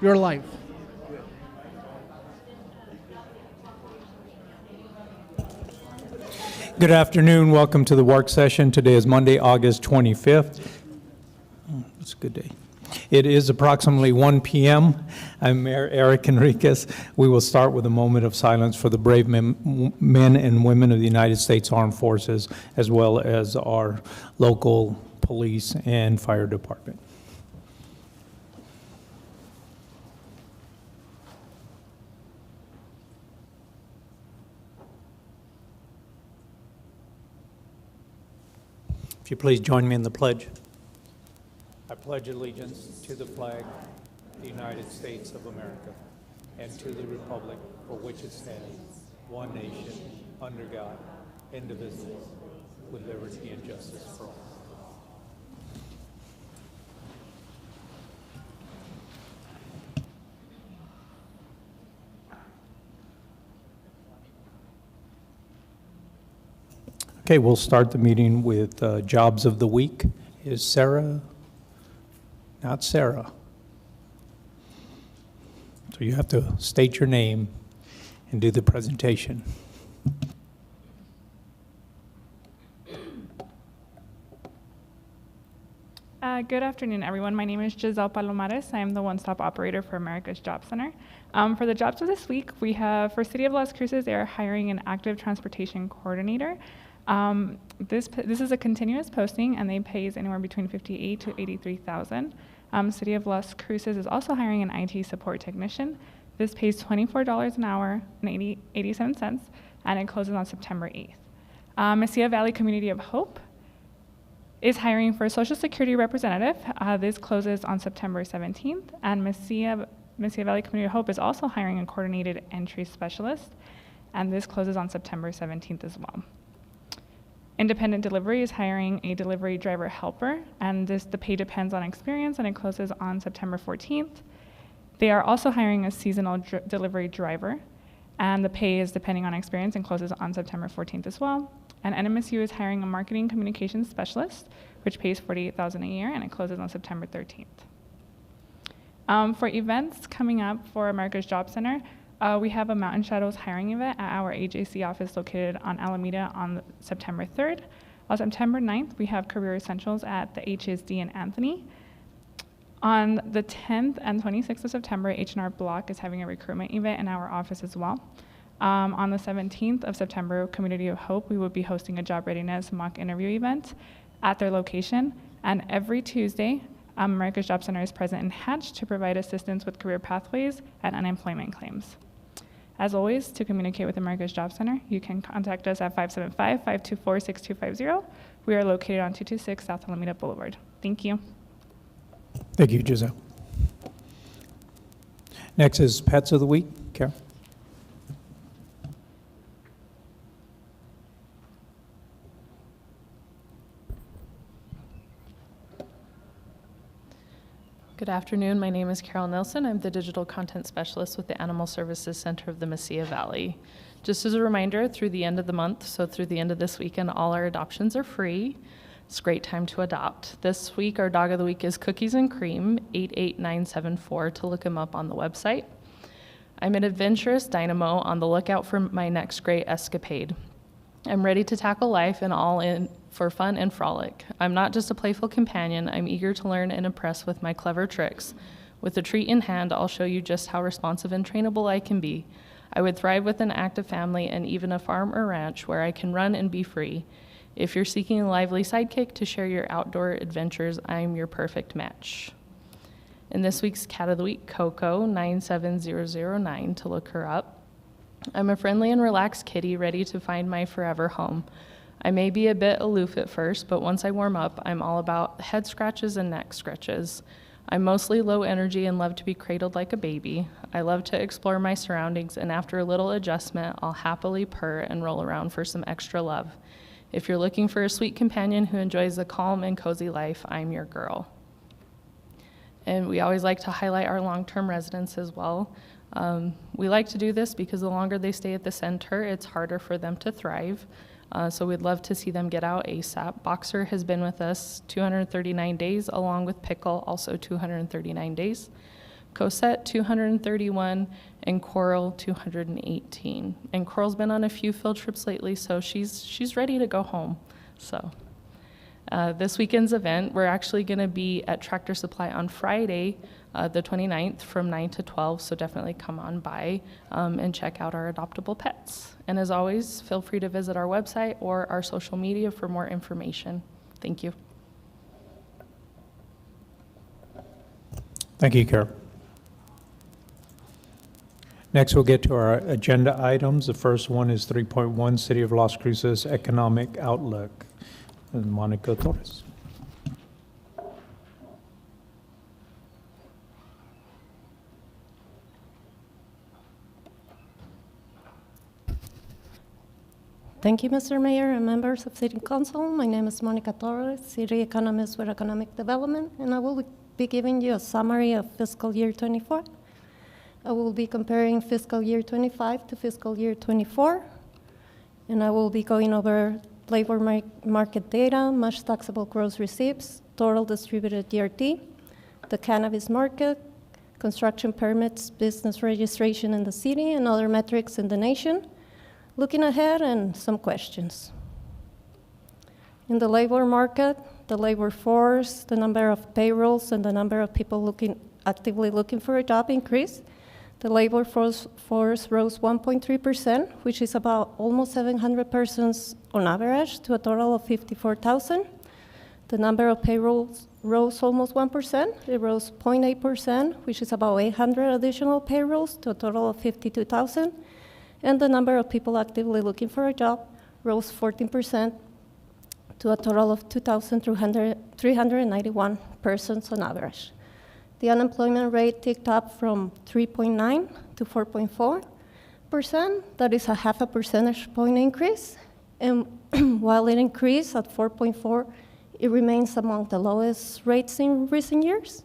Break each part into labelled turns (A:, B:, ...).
A: your life.
B: Good afternoon. Welcome to the work session. Today is Monday, August 25th. It's a good day. It is approximately 1 p.m. I'm Mayor Eric Enriquez. We will start with a moment of silence for the brave men and women of the United States Armed Forces, as well as our local police and fire department. If you please join me in the pledge. I pledge allegiance to the flag of the United States of America and to the republic for which it stands, one nation, under God, indivisible, with liberty and justice for all. Okay, we'll start the meeting with Jobs of the Week. Is Sarah? Not Sarah. So you have to state your name and do the presentation.
C: Good afternoon, everyone. My name is Giselle Palomares. I am the one-stop operator for America's Job Center. For the jobs of this week, we have for City of Las Cruces, they are hiring an active transportation coordinator. This is a continuous posting, and they pays anywhere between $58,000 to $83,000. City of Las Cruces is also hiring an IT support technician. This pays $24 an hour and 87 cents, and it closes on September 8th. Mesilla Valley Community of Hope is hiring for a Social Security representative. This closes on September 17th, and Mesilla Valley Community of Hope is also hiring a coordinated entry specialist, and this closes on September 17th as well. Independent Delivery is hiring a delivery driver helper, and the pay depends on experience, and it closes on September 14th. They are also hiring a seasonal delivery driver, and the pay is depending on experience and closes on September 14th as well. And NMSU is hiring a marketing communications specialist, which pays $48,000 a year, and it closes on September 13th. For events coming up for America's Job Center, we have a Mountain Shadows hiring event at our AJC office located on Alameda on September 3rd. On September 9th, we have Career Essentials at the HSD in Anthony. On the 10th and 26th of September, H&R Block is having a recruitment event in our office as well. On the 17th of September, Community of Hope, we will be hosting a job readiness mock interview event at their location. And every Tuesday, America's Job Center is present in Hatch to provide assistance with career pathways and unemployment claims. As always, to communicate with America's Job Center, you can contact us at 575-524-6250. We are located on 226 South Alameda Boulevard. Thank you.
B: Thank you, Giselle. Next is Pets of the Week. Carol.
D: Good afternoon. My name is Carol Nelson. I'm the Digital Content Specialist with the Animal Services Center of the Mesilla Valley. Just as a reminder, through the end of the month, so through the end of this weekend, all our adoptions are free. It's a great time to adopt. This week, our dog of the week is Cookies and Cream, 88974, to look him up on the website. I'm an adventurous dynamo on the lookout for my next great escapade. I'm ready to tackle life and all in for fun and frolic. I'm not just a playful companion. I'm eager to learn and impress with my clever tricks. With a treat in hand, I'll show you just how responsive and trainable I can be. I would thrive with an active family and even a farm or ranch where I can run and be free. If you're seeking a lively sidekick to share your outdoor adventures, I'm your perfect match. In this week's Cat of the Week, Coco, 97009, to look her up. I'm a friendly and relaxed kitty ready to find my forever home. I may be a bit aloof at first, but once I warm up, I'm all about head scratches and neck scratches. I'm mostly low energy and love to be cradled like a baby. I love to explore my surroundings, and after a little adjustment, I'll happily purr and roll around for some extra love. If you're looking for a sweet companion who enjoys a calm and cozy life, I'm your girl. And we always like to highlight our long-term residents as well. We like to do this because the longer they stay at the center, it's harder for them to thrive. So we'd love to see them get out ASAP. Boxer has been with us 239 days, along with Pickle, also 239 days. Cosette 231, and Coral 218. And Coral's been on a few field trips lately, so she's ready to go home. So this weekend's event, we're actually going to be at Tractor Supply on Friday, the 29th from 9 to 12, so definitely come on by and check out our adoptable pets. And as always, feel free to visit our website or our social media for more information. Thank you.
B: Thank you, Carol. Next, we'll get to our agenda items. The first one is 3.1, City of Las Cruces Economic Outlook. And Monica Torres.
A: Thank you, Mr. Mayor and members of City Council. My name is Monica Torres, City Economist with Economic Development, and I will be giving you a summary of fiscal year 24. I will be comparing fiscal year 25 to fiscal year 24, and I will be going over labor market data, much taxable gross receipts, total distributed DRT, the cannabis market, construction permits, business registration in the city, and other metrics in the nation. Looking ahead and some questions. In the labor market, the labor force, the number of payrolls, and the number of people actively looking for a job increased. The labor force rose 1.3%, which is about almost 700 persons on average, to a total of 54,000. The number of payrolls rose almost 1%. It rose 0.8%, which is about 800 additional payrolls, to a total of 52,000. And the number of people actively looking for a job rose 14% to a total of 2,391 persons on average. The unemployment rate ticked up from 3.9 to 4.4%. That is a half a percentage point increase. And while it increased at 4.4, it remains among the lowest rates in recent years.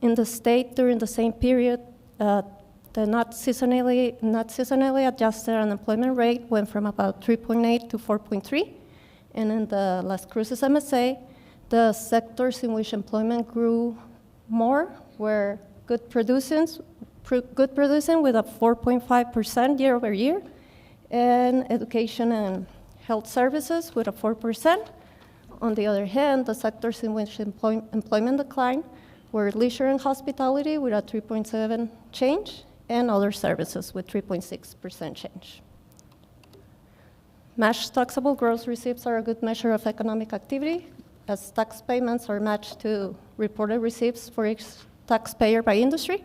A: In the state during the same period, the not seasonally adjusted unemployment rate went from about 3.8 to 4.3. And in the Las Cruces MSA, the sectors in which employment grew more were good producing with a 4.5% year over year, and education and health services with a 4%. On the other hand, the sectors in which employment declined were leisure and hospitality with a 3.7 change, and other services with 3.6% change. Matched taxable gross receipts are a good measure of economic activity, as tax payments are matched to reported receipts for each taxpayer by industry.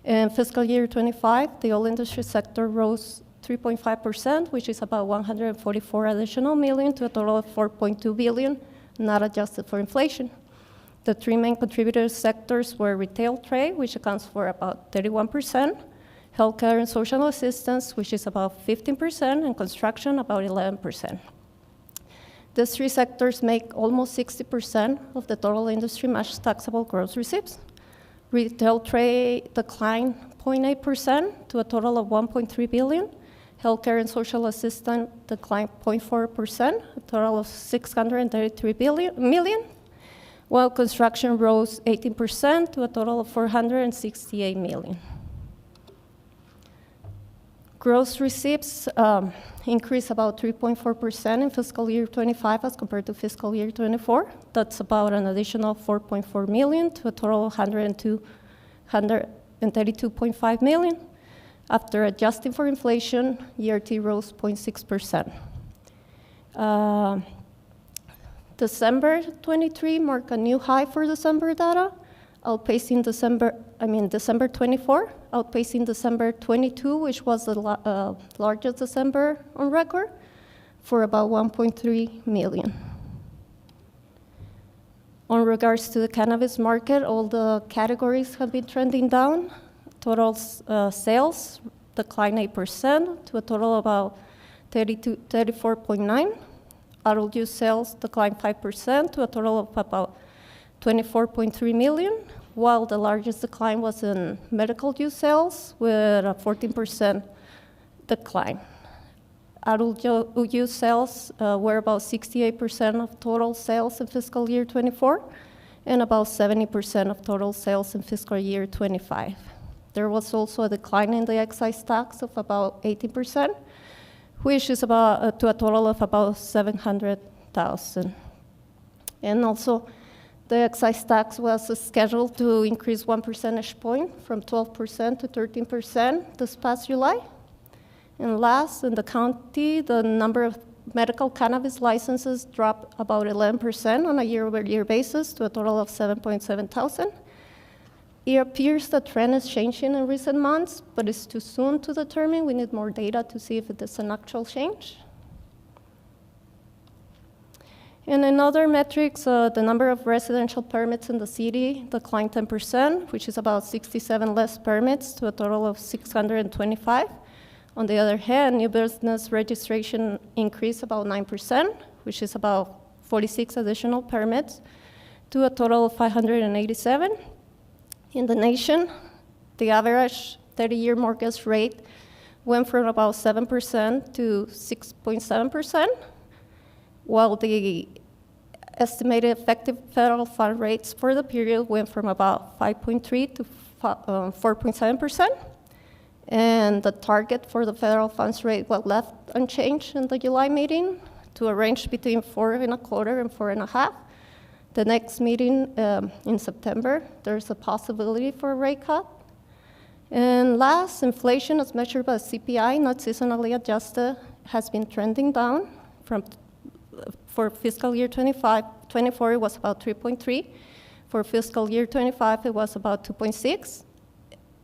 A: In fiscal year 25, the all industry sector rose 3.5%, which is about 144 additional million to a total of 4.2 billion, not adjusted for inflation. The three main contributor sectors were retail trade, which accounts for about 31%, healthcare and social assistance, which is about 15%, and construction, about 11%. These three sectors make almost 60% of the total industry matched taxable gross receipts. Retail trade declined 0.8% to a total of 1.3 billion. Healthcare and social assistance declined 0.4%, a total of 633 million. While construction rose 18% to a total of 468 million. Gross receipts increased about 3.4% in fiscal year 25 as compared to fiscal year 24. That's about an additional 4.4 million to a total of 132.5 million. After adjusting for inflation, ERT rose 0.6%. December 23 marked a new high for December data, outpacing December 24, outpacing December 22, which was the largest December on record, for about 1.3 million. On regards to the cannabis market, all the categories have been trending down. Total sales declined 8% to a total of about 34.9. Adult use sales declined 5% to a total of about 24.3 million, while the largest decline was in medical use sales with a 14% decline. Adult use sales were about 68% of total sales in fiscal year 24, and about 70% of total sales in fiscal year 25. There was also a decline in the excise tax of about 18%, which is about to a total of about 700,000. And also, the excise tax was scheduled to increase 1 percentage point from 12% to 13% this past July. And last, in the county, the number of medical cannabis licenses dropped about 11% on a year-over-year basis to a total of 7.7 thousand. It appears the trend is changing in recent months, but it's too soon to determine. We need more data to see if it is an actual change. And in other metrics, the number of residential permits in the city declined 10%, which is about 67 less permits to a total of 625. On the other hand, new business registration increased about 9%, which is about 46 additional permits to a total of 587. In the nation, the average 30-year mortgage rate went from about 7% to 6.7%, while the estimated effective federal fund rates for the period went from about 5.3 to 4.7%. And the target for the federal funds rate was left unchanged in the July meeting to a range between 4.25% and 4.5%. The next meeting in September, there's a possibility for a rate cut. And last, inflation as measured by CPI, not seasonally adjusted, has been trending down. For fiscal year 24, it was about 3.3. For fiscal year 25, it was about 2.6.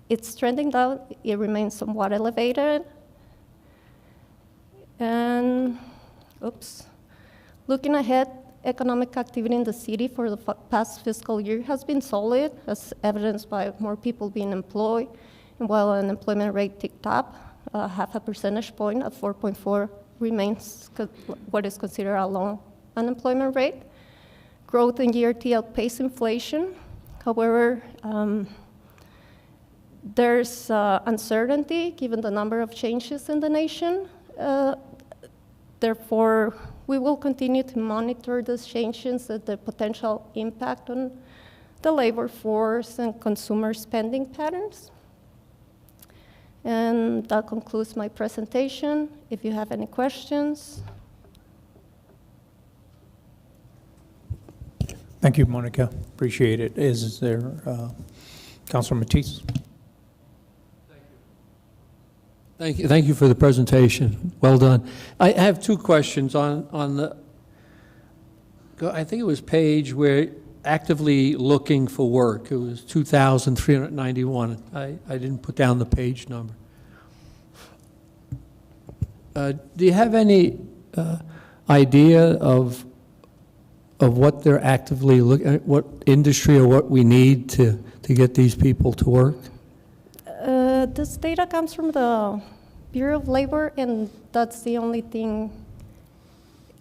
A: It's trending down. It remains somewhat elevated. And, looking ahead, economic activity in the city for the past fiscal year has been solid, as evidenced by more people being employed, and while unemployment rate ticked up, half a percentage point at 4.4 remains what is considered a low unemployment rate. Growth in GRT outpaced inflation. However, there's uncertainty given the number of changes in the nation. Therefore, we will continue to monitor these changes and the potential impact on the labor force and consumer spending patterns. And that concludes my presentation. If you have any questions.
B: Thank you, Monica. Appreciate it. Is there Councilor Matisse?
E: Thank you for the presentation. Well done. I have two questions on the, I think it was page where actively looking for work. It was 2,391. I didn't put down the page number. Do you have any idea of what they're actively looking at, what industry or what we need to get these people to work?
A: This data comes from the Bureau of Labor, and that's the only thing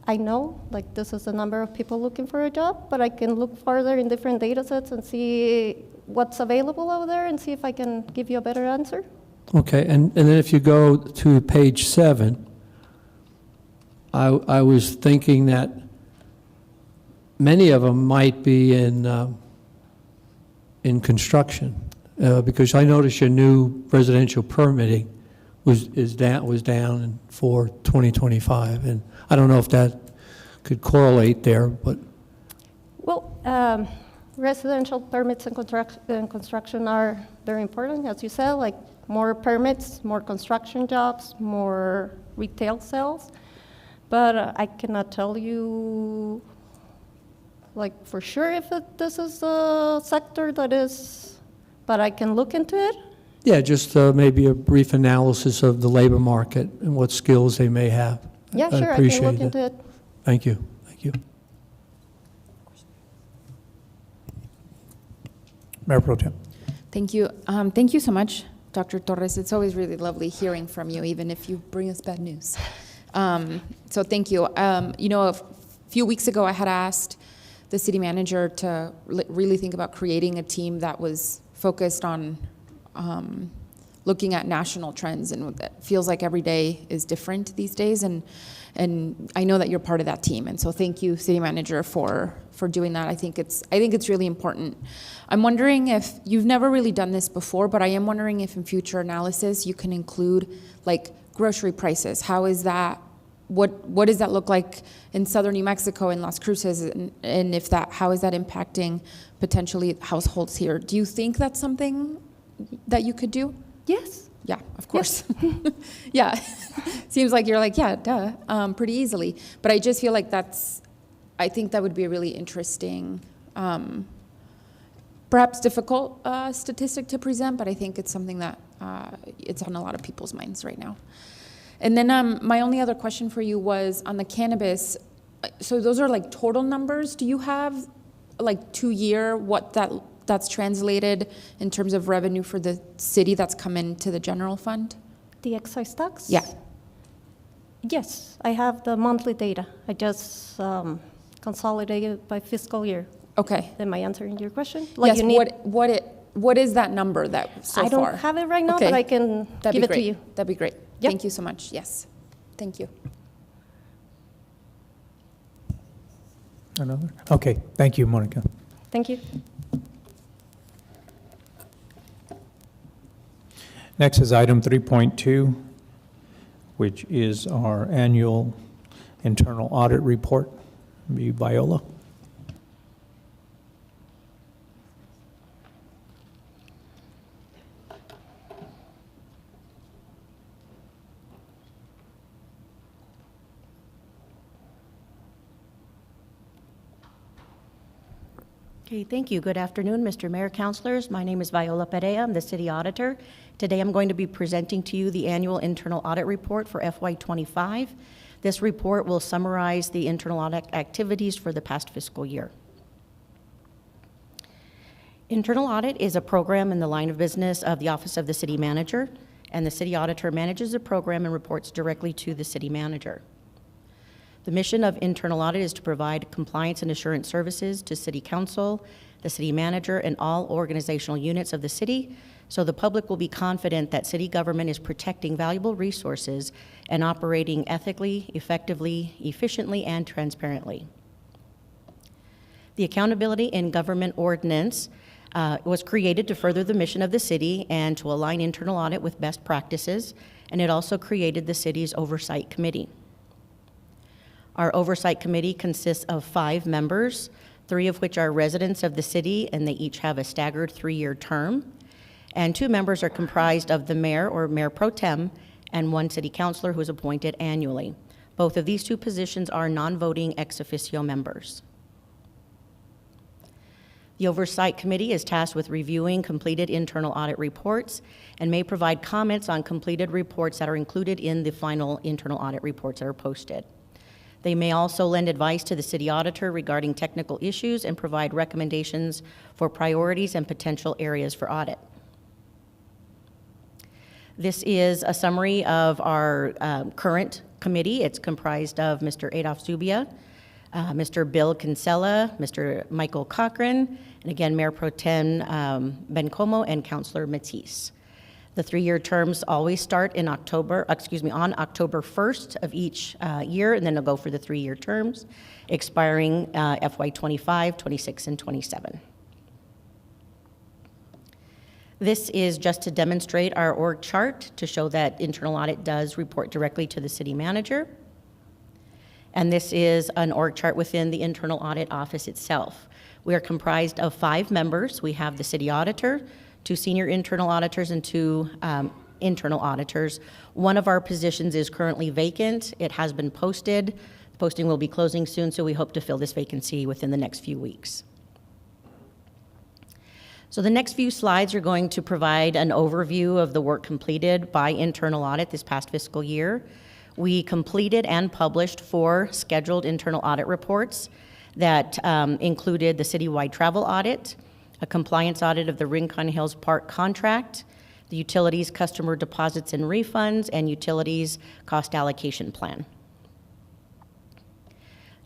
A: I know. Like, this is the number of people looking for a job, but I can look further in different data sets and see what's available out there and see if I can give you a better answer.
E: Okay, and then if you go to page 7, I was thinking that many of them might be in construction. Because I noticed your new residential permitting was down for 2025, and I don't know if that could correlate there, but.
A: Well, residential permits and construction are very important, as you said, like more permits, more construction jobs, more retail sales, but I cannot tell you like for sure if this is a sector that is. But I can look into it.
E: Yeah, just maybe a brief analysis of the labor market and what skills they may have.
A: Yeah, sure, I can look into it.
E: Thank you. Thank you.
B: Mayor Pro Tem.
F: Thank you. Thank you so much, Dr. Torres. It's always really lovely hearing from you, even if you bring us bad news. So thank you. You know, a few weeks ago, I had asked the city manager to really think about creating a team that was focused on looking at national trends, and it feels like every day is different these days. And I know that you're part of that team, and so thank you, City Manager, for doing that. I think it's really important. I'm wondering if you've never really done this before, but I am wondering if in future analysis you can include like grocery prices. How is that? What does that look like in southern New Mexico, in Las Cruces, and if that, how is that impacting potentially households here? Do you think that's something that you could do?
A: Yes.
F: Yeah, of course. Yeah, seems like you're like, yeah, duh, pretty easily. But I just feel like I think that would be a really interesting, perhaps difficult statistic to present, but I think it's something that it's on a lot of people's minds right now. And then my only other question for you was on the cannabis. So those are like total numbers. Do you have like 2-year what that's translated in terms of revenue for the city that's come into the general fund?
A: The excise tax?
F: Yeah.
A: Yes, I have the monthly data. I just consolidated by fiscal year.
F: Okay.
A: Am I answering your question?
F: Yes.
A: you need,
F: What is that number that so
A: I don't
F: far?
A: have it right now,
F: Okay.
A: but I can
F: That'd
A: give
F: be
A: it
F: great.
A: to you.
F: That'd be great.
A: Yep.
F: Thank you so much. Yes. Thank you.
B: Another? Okay, thank you, Monica.
A: Thank you.
B: Next is item 3.2, which is our annual internal audit report. Be Viola.
G: Okay, thank you. Good afternoon, Mr. Mayor, Councilors. My name is Viola Perea. I'm the City Auditor. Today I'm going to be presenting to you the annual internal audit report for FY25. This report will summarize the internal audit activities for the past fiscal year. Internal audit is a program in the line of business of the Office of the City Manager, and the City Auditor manages the program and reports directly to the City Manager. The mission of internal audit is to provide compliance and assurance services to City Council, the City Manager, and all organizational units of the city, so the public will be confident that city government is protecting valuable resources and operating ethically, effectively, efficiently, and transparently. The Accountability in Government Ordinance was created to further the mission of the city and to align internal audit with best practices, and it also created the city's Oversight Committee. Our Oversight Committee consists of 5 members, 3 of which are residents of the city, and they each have a staggered 3-year term. And 2 members are comprised of the mayor or mayor pro tem and 1 city councilor who is appointed annually. Both of these 2 positions are non-voting ex officio members. The Oversight Committee is tasked with reviewing completed internal audit reports and may provide comments on completed reports that are included in the final internal audit reports that are posted. They may also lend advice to the city auditor regarding technical issues and provide recommendations for priorities and potential areas for audit. This is a summary of our current committee. It's comprised of Mr. Adolf Zubia, Mr. Bill Kinsella, Mr. Michael Cochran, and again, Mayor Pro Tem Ben Como and Councilor Matisse. The 3-year terms always start in on October 1st of each year, and then they'll go for the 3-year terms, expiring FY25, 26, and 27. This is just to demonstrate our org chart to show that internal audit does report directly to the city manager. And this is an org chart within the internal audit office itself. We are comprised of 5 members. We have the city auditor, 2 senior internal auditors, and 2 internal auditors. One of our positions is currently vacant. It has been posted. The posting will be closing soon, so we hope to fill this vacancy within the next few weeks. So the next few slides are going to provide an overview of the work completed by internal audit this past fiscal year. We completed and published 4 scheduled internal audit reports that included the citywide travel audit, a compliance audit of the Rincon Hills Park contract, the utilities customer deposits and refunds, and utilities cost allocation plan.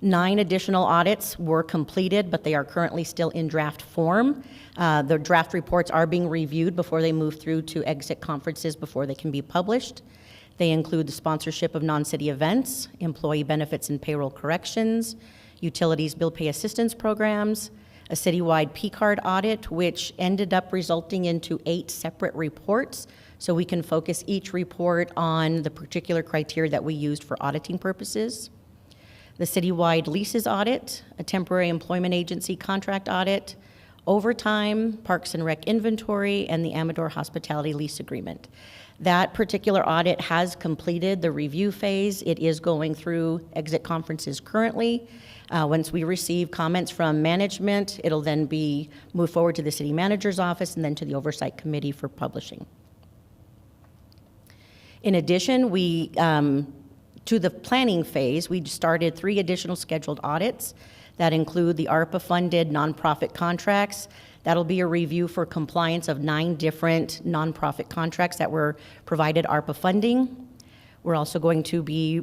G: 9 additional audits were completed, but they are currently still in draft form. The draft reports are being reviewed before they move through to exit conferences before they can be published. They include the sponsorship of non-city events, employee benefits and payroll corrections, utilities bill pay assistance programs, a citywide P-card audit, which ended up resulting into 8 separate reports, so we can focus each report on the particular criteria that we used for auditing purposes. The citywide leases audit, a temporary employment agency contract audit, overtime, Parks and Rec inventory, and the Amador Hospitality lease agreement. That particular audit has completed the review phase. It is going through exit conferences currently. Once we receive comments from management, it'll then be moved forward to the city manager's office and then to the oversight committee for publishing. In addition, to the planning phase, we started 3 additional scheduled audits that include the ARPA-funded nonprofit contracts. That'll be a review for compliance of 9 different nonprofit contracts that were provided ARPA funding. We're also going to be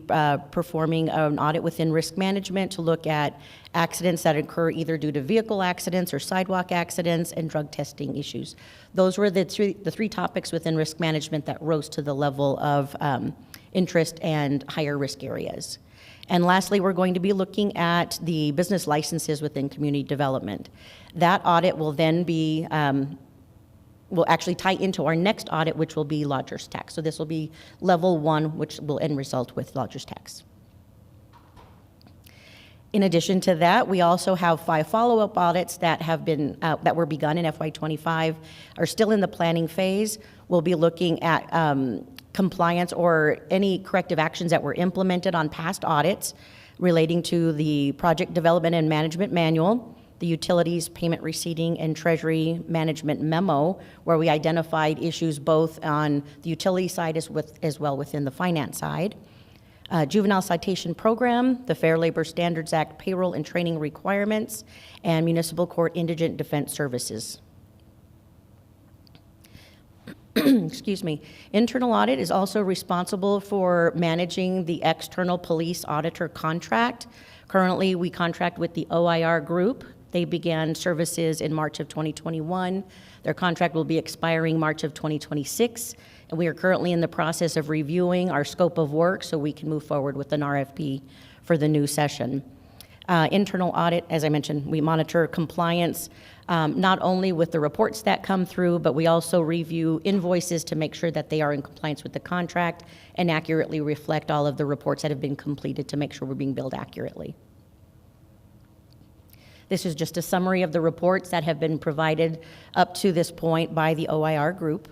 G: performing an audit within risk management to look at accidents that occur either due to vehicle accidents or sidewalk accidents and drug testing issues. Those were the three topics within risk management that rose to the level of interest and higher risk areas. And lastly, we're going to be looking at the business licenses within community development. That audit will then be, will actually tie into our next audit, which will be lodger's tax. So this will be level 1, which will end result with lodger's tax. In addition to that, we also have 5 follow-up audits that have been, that were begun in FY25, are still in the planning phase. We'll be looking at compliance or any corrective actions that were implemented on past audits relating to the project development and management manual, the utilities payment receipting and treasury management memo, where we identified issues both on the utility side as well within the finance side. Juvenile citation program, the Fair Labor Standards Act payroll and training requirements, and municipal court indigent defense services. Excuse me. Internal audit is also responsible for managing the external police auditor contract. Currently, we contract with the OIR group. They began services in March of 2021. Their contract will be expiring March of 2026, and we are currently in the process of reviewing our scope of work so we can move forward with an RFP for the new session. Internal audit, as I mentioned, we monitor compliance not only with the reports that come through, but we also review invoices to make sure that they are in compliance with the contract and accurately reflect all of the reports that have been completed to make sure we're being billed accurately. This is just a summary of the reports that have been provided up to this point by the OIR group.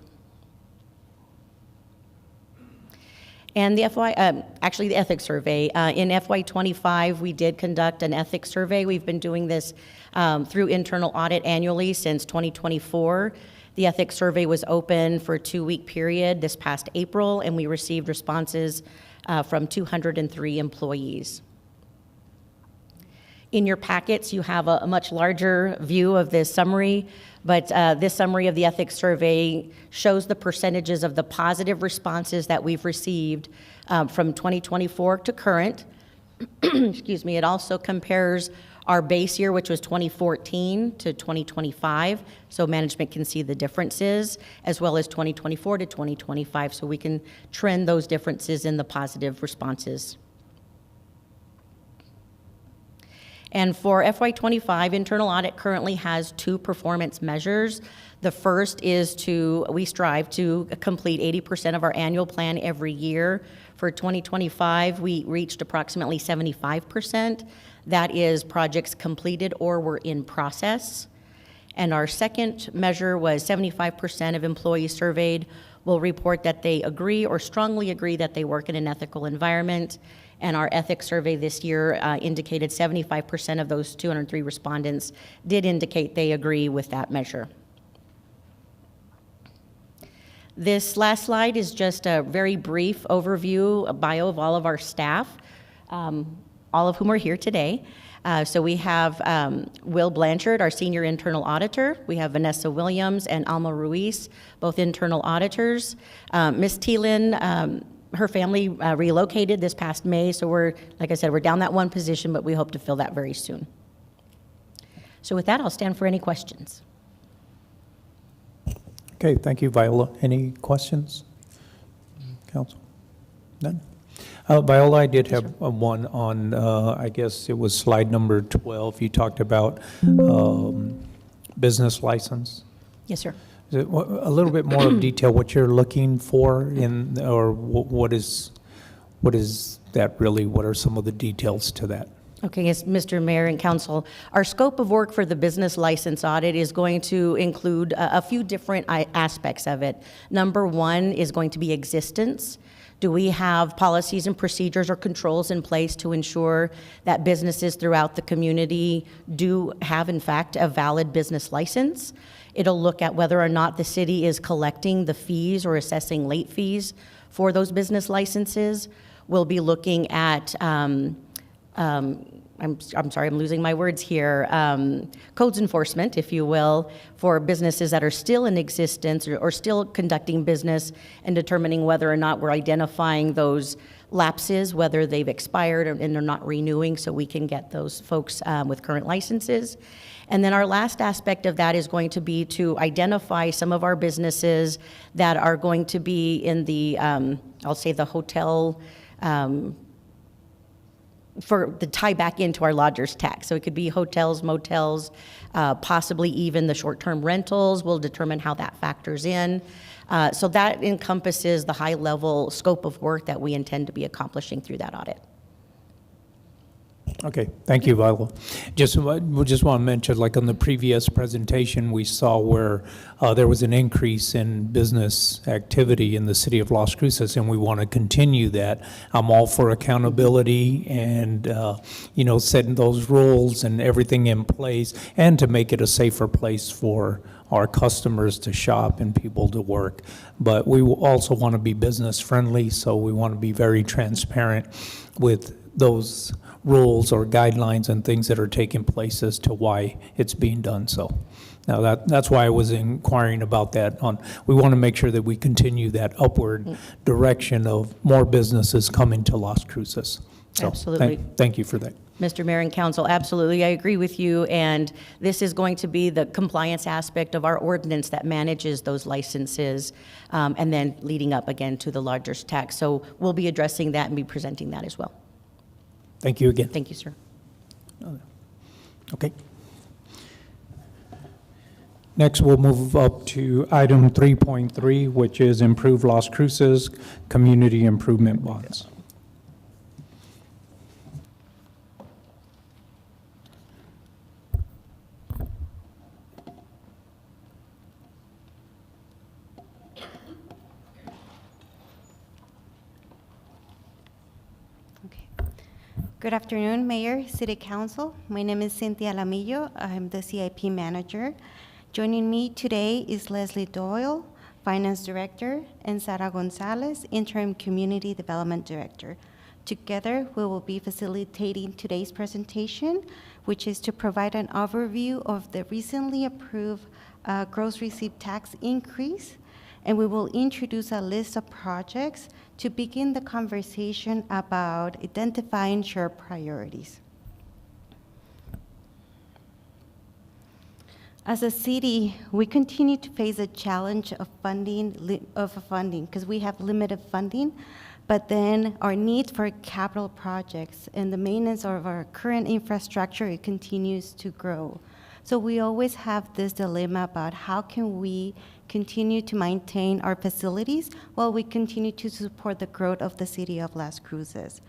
G: And the the ethics survey. In FY25, we did conduct an ethics survey. We've been doing this through internal audit annually since 2024. The ethics survey was open for a 2-week period this past April, and we received responses from 203 employees. In your packets, you have a much larger view of this summary, but this summary of the ethics survey shows the percentages of the positive responses that we've received from 2024 to current. Excuse me. It also compares our base year, which was 2014 to 2025, so management can see the differences, as well as 2024 to 2025, so we can trend those differences in the positive responses. And for FY25, internal audit currently has 2 performance measures. The first is we strive to complete 80% of our annual plan every year. For 2025, we reached approximately 75%. That is projects completed or were in process. And our second measure was 75% of employees surveyed will report that they agree or strongly agree that they work in an ethical environment. And our ethics survey this year indicated 75% of those 203 respondents did indicate they agree with that measure. This last slide is just a very brief overview, a bio of all of our staff, all of whom are here today. So we have Will Blanchard, our senior internal auditor. We have Vanessa Williams and Alma Ruiz, both internal auditors. Ms. Thielen her family relocated this past May, so we're, like I said, we're down that one position, but we hope to fill that very soon. So with that, I'll stand for any questions.
B: Okay, thank you, Viola. Any questions, Council? None? Viola, I did have one on, I guess it was slide number 12. You talked about business license.
G: Yes, sir.
B: Is it a little bit more of detail what you're looking for in, or what is that really? What are some of the details to that?
G: Okay, yes, Mr. Mayor and Council, our scope of work for the business license audit is going to include a few different aspects of it. Number one is going to be existence. Do we have policies and procedures or controls in place to ensure that businesses throughout the community do have, in fact, a valid business license? It'll look at whether or not the city is collecting the fees or assessing late fees for those business licenses. We'll be looking at I'm sorry, I'm losing my words here, codes enforcement, if you will, for businesses that are still in existence or still conducting business, and determining whether or not we're identifying those lapses, whether they've expired and they're not renewing, so we can get those folks with current licenses. And then our last aspect of that is going to be to identify some of our businesses that are going to be in the, I'll say the hotel, for the tie back into our lodgers tax. So it could be hotels, motels, possibly even the short-term rentals. We'll determine how that factors in. So that encompasses the high-level scope of work that we intend to be accomplishing through that audit.
B: Okay, thank you, Viola. We just want to mention, like on the previous presentation, we saw where there was an increase in business activity in the city of Las Cruces, and we want to continue that. I'm all for accountability and, setting those rules and everything in place, and to make it a safer place for our customers to shop and people to work. But we also want to be business friendly, so we want to be very transparent with those rules or guidelines and things that are taking place as to why it's being done. So now that's why I was inquiring about that. We want to make sure that we continue that upward direction of more businesses coming to Las Cruces. So
G: Absolutely.
B: Thank you for that.
G: Mr. Mayor and Council, absolutely, I agree with you, and this is going to be the compliance aspect of our ordinance that manages those licenses, and then leading up again to the lodgers tax. So we'll be addressing that and be presenting that as well.
B: Thank you again.
G: Thank you, sir.
B: Okay. Next, we'll move up to item 3.3, which is Improve Las Cruces Community Improvement Bonds.
H: Good afternoon, Mayor, City Council. My name is Cynthia Lamillo. I'm the CIP Manager. Joining me today is Leslie Doyle, Finance Director, and Sara Gonzalez, Interim Community Development Director. Together, we will be facilitating today's presentation, which is to provide an overview of the recently approved gross receipt tax increase, and we will introduce a list of projects to begin the conversation about identifying shared priorities. As a city, we continue to face a challenge of funding, because we have limited funding, but then our need for capital projects and the maintenance of our current infrastructure, it continues to grow. So we always have this dilemma about how can we continue to maintain our facilities while we continue to support the growth of the city of Las Cruces.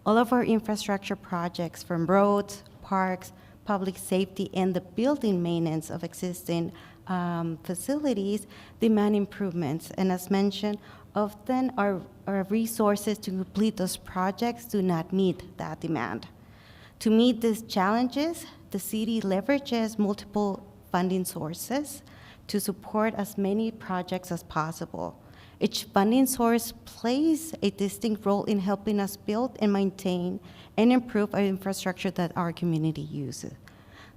H: All of our infrastructure projects, from roads, parks, public safety, and the building maintenance of existing facilities, demand improvements. And as mentioned, often our resources to complete those projects do not meet that demand. To meet these challenges, the city leverages multiple funding sources to support as many projects as possible. Each funding source plays a distinct role in helping us build and maintain and improve our infrastructure that our community uses.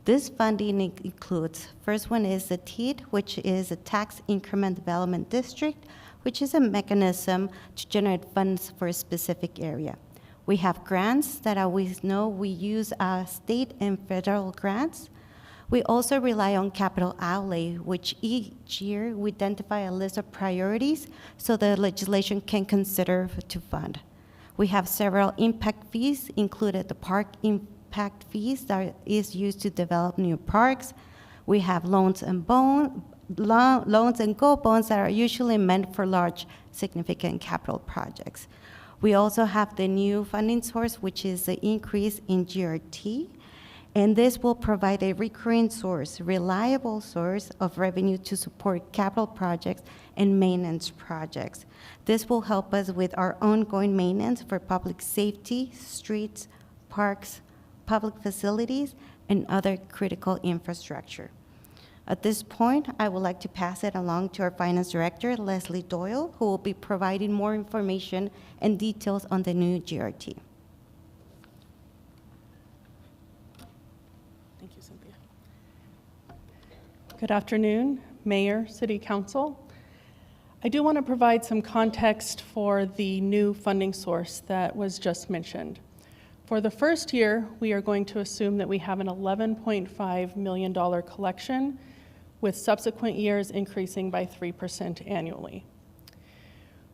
H: This funding includes, first one is the TID, which is a Tax Increment Development District, which is a mechanism to generate funds for a specific area. We have grants that I always know we use state and federal grants. We also rely on capital outlay, which each year we identify a list of priorities so the legislation can consider to fund. We have several impact fees, included the park impact fees that is used to develop new parks. We have loans and go bonds that are usually meant for large, significant capital projects. We also have the new funding source, which is the increase in GRT. And this will provide a recurring source, reliable source of revenue to support capital projects and maintenance projects. This will help us with our ongoing maintenance for public safety, streets, parks, public facilities, and other critical infrastructure. At this point, I would like to pass it along to our Finance Director, Leslie Doyle, who will be providing more information and details on the new GRT.
I: Good afternoon, Mayor, City Council. I do want to provide some context for the new funding source that was just mentioned. For the first year, we are going to assume that we have an $11.5 million collection, with subsequent years increasing by 3% annually.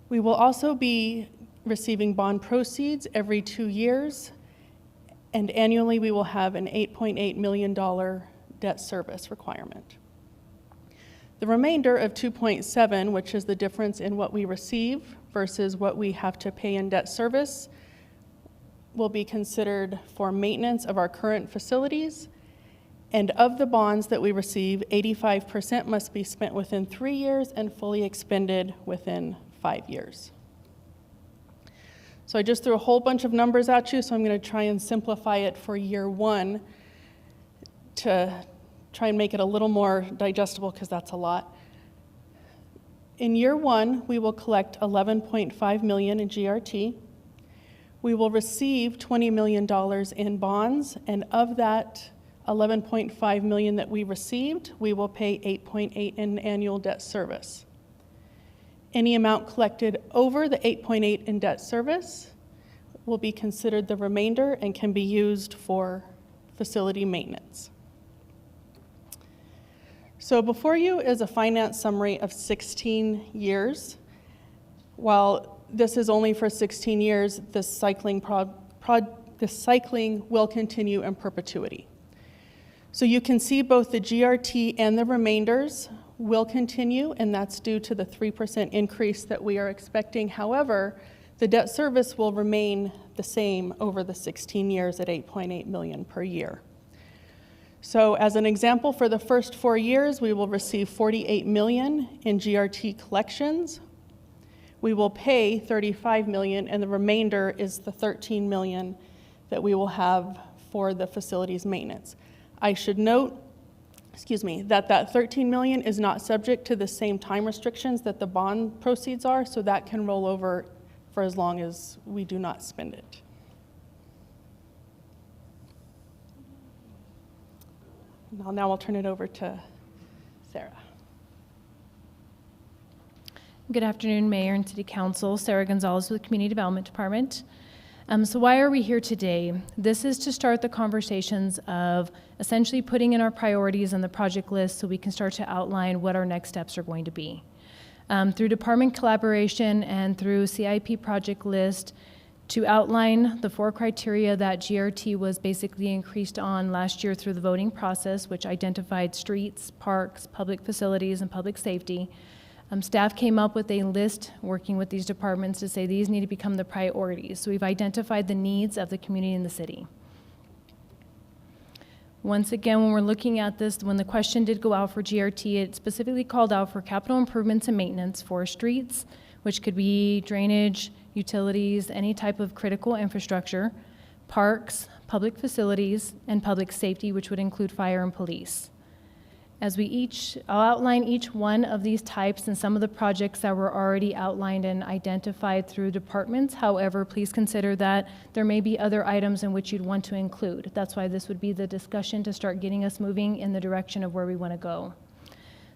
I: We will also be receiving bond proceeds every 2 years, and annually we will have an $8.8 million debt service requirement. The remainder of 2.7, which is the difference in what we receive versus what we have to pay in debt service, will be considered for maintenance of our current facilities. And of the bonds that we receive, 85% must be spent within 3 years and fully expended within 5 years. So I just threw a whole bunch of numbers at you, so I'm going to try and simplify it for year one to try and make it a little more digestible, because that's a lot. In year one, we will collect $11.5 million in GRT. We will receive $20 million in bonds, and of that $11.5 million that we received, we will pay $8.8 in annual debt service. Any amount collected over the $8.8 in debt service will be considered the remainder and can be used for facility maintenance. So before you is a finance summary of 16 years. While this is only for 16 years, this cycling will continue in perpetuity. So you can see both the GRT and the remainders will continue, and that's due to the 3% increase that we are expecting. However, the debt service will remain the same over the 16 years at $8.8 million per year. So as an example, for the first 4 years, we will receive $48 million in GRT collections. We will pay $35 million, and the remainder is the $13 million that we will have for the facilities maintenance. I should note, that $13 million is not subject to the same time restrictions that the bond proceeds are, so that can roll over for as long as we do not spend it. Now I'll turn it over to Sarah.
J: Good afternoon, Mayor and City Council. Sarah Gonzalez with the Community Development Department. So why are we here today? This is to start the conversations of essentially putting in our priorities on the project list so we can start to outline what our next steps are going to be. Through department collaboration and through CIP project list, to outline the 4 criteria that GRT was basically increased on last year through the voting process, which identified streets, parks, public facilities, and public safety. Staff came up with a list working with these departments to say these need to become the priorities. So we've identified the needs of the community in the city. Once again, when we're looking at this, when the question did go out for GRT, it specifically called out for capital improvements and maintenance for streets, which could be drainage, utilities, any type of critical infrastructure, parks, public facilities, and public safety, which would include fire and police. I'll outline each one of these types and some of the projects that were already outlined and identified through departments. However, please consider that there may be other items in which you'd want to include. That's why this would be the discussion to start getting us moving in the direction of where we want to go.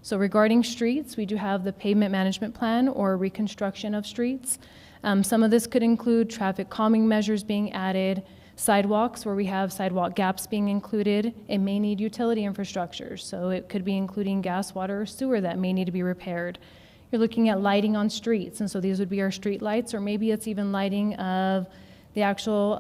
J: So regarding streets, we do have the pavement management plan or reconstruction of streets. Some of this could include traffic calming measures being added, sidewalks where we have sidewalk gaps being included. It may need utility infrastructure, so it could be including gas, water, or sewer that may need to be repaired. You're looking at lighting on streets, and so these would be our street lights, or maybe it's even lighting of the actual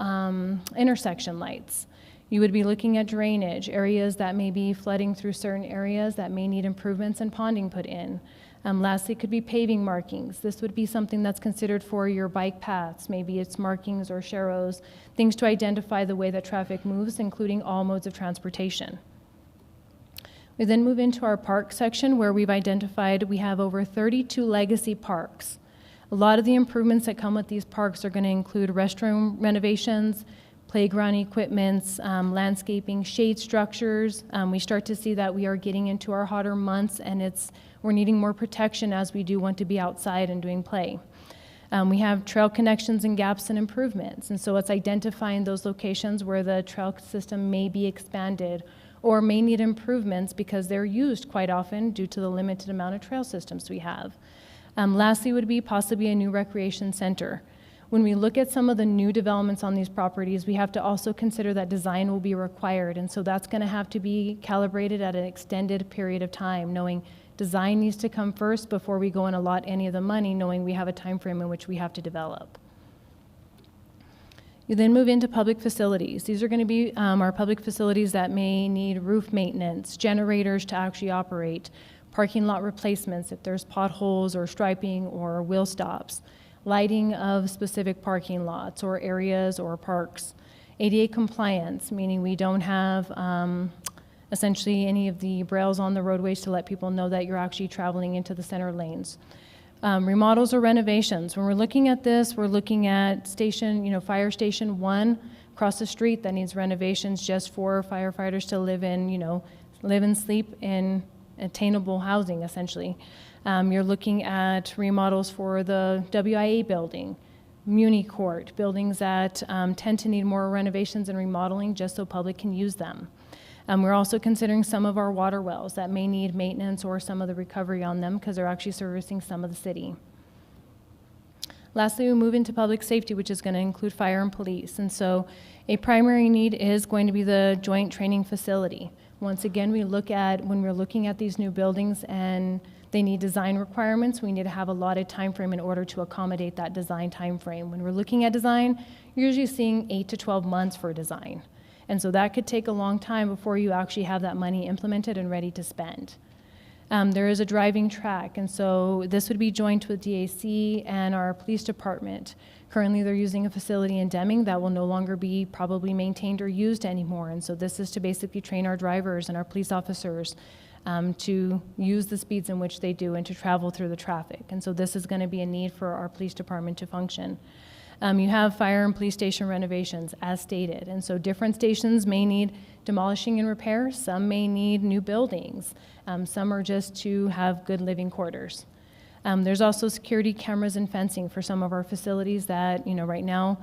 J: intersection lights. You would be looking at drainage, areas that may be flooding through certain areas that may need improvements and ponding put in. Lastly, could be paving markings. This would be something that's considered for your bike paths. Maybe it's markings or sharrows, things to identify the way that traffic moves, including all modes of transportation. We then move into our park section where we've identified we have over 32 legacy parks. A lot of the improvements that come with these parks are going to include restroom renovations, playground equipments, landscaping, shade structures. We start to see that we are getting into our hotter months and we're needing more protection as we do want to be outside and doing play. We have trail connections and gaps and improvements, and so it's identifying those locations where the trail system may be expanded or may need improvements because they're used quite often due to the limited amount of trail systems we have. Lastly would be possibly a new recreation center. When we look at some of the new developments on these properties, we have to also consider that design will be required, and so that's going to have to be calibrated at an extended period of time, knowing design needs to come first before we go and allot any of the money, knowing we have a time frame in which we have to develop. You then move into public facilities. These are going to be our public facilities that may need roof maintenance, generators to actually operate, parking lot replacements if there's potholes or striping or wheel stops, lighting of specific parking lots or areas or parks, ADA compliance, meaning we don't have essentially any of the brails on the roadways to let people know that you're actually traveling into the center lanes. Remodels or renovations. When we're looking at this, we're looking at Fire Station 1 across the street that needs renovations just for firefighters to live and sleep in attainable housing, essentially. You're looking at remodels for the WIA building, Muni Court, buildings that tend to need more renovations and remodeling just so public can use them. We're also considering some of our water wells that may need maintenance or some of the recovery on them because they're actually servicing some of the city. Lastly, we move into public safety, which is going to include fire and police. And so a primary need is going to be the joint training facility. Once again, we look at when we're looking at these new buildings and they need design requirements, we need to have a allotted time frame in order to accommodate that design time frame. When we're looking at design, you're usually seeing 8 to 12 months for design. And so that could take a long time before you actually have that money implemented and ready to spend. There is a driving track, and so this would be joined with DAC and our police department. Currently, they're using a facility in Deming that will no longer be probably maintained or used anymore, and so this is to basically train our drivers and our police officers to use the speeds in which they do and to travel through the traffic. And so this is going to be a need for our police department to function. You have fire and police station renovations, as stated, and so different stations may need demolishing and repair. Some may need new buildings. Some are just to have good living quarters. There's also security cameras and fencing for some of our facilities that, right now,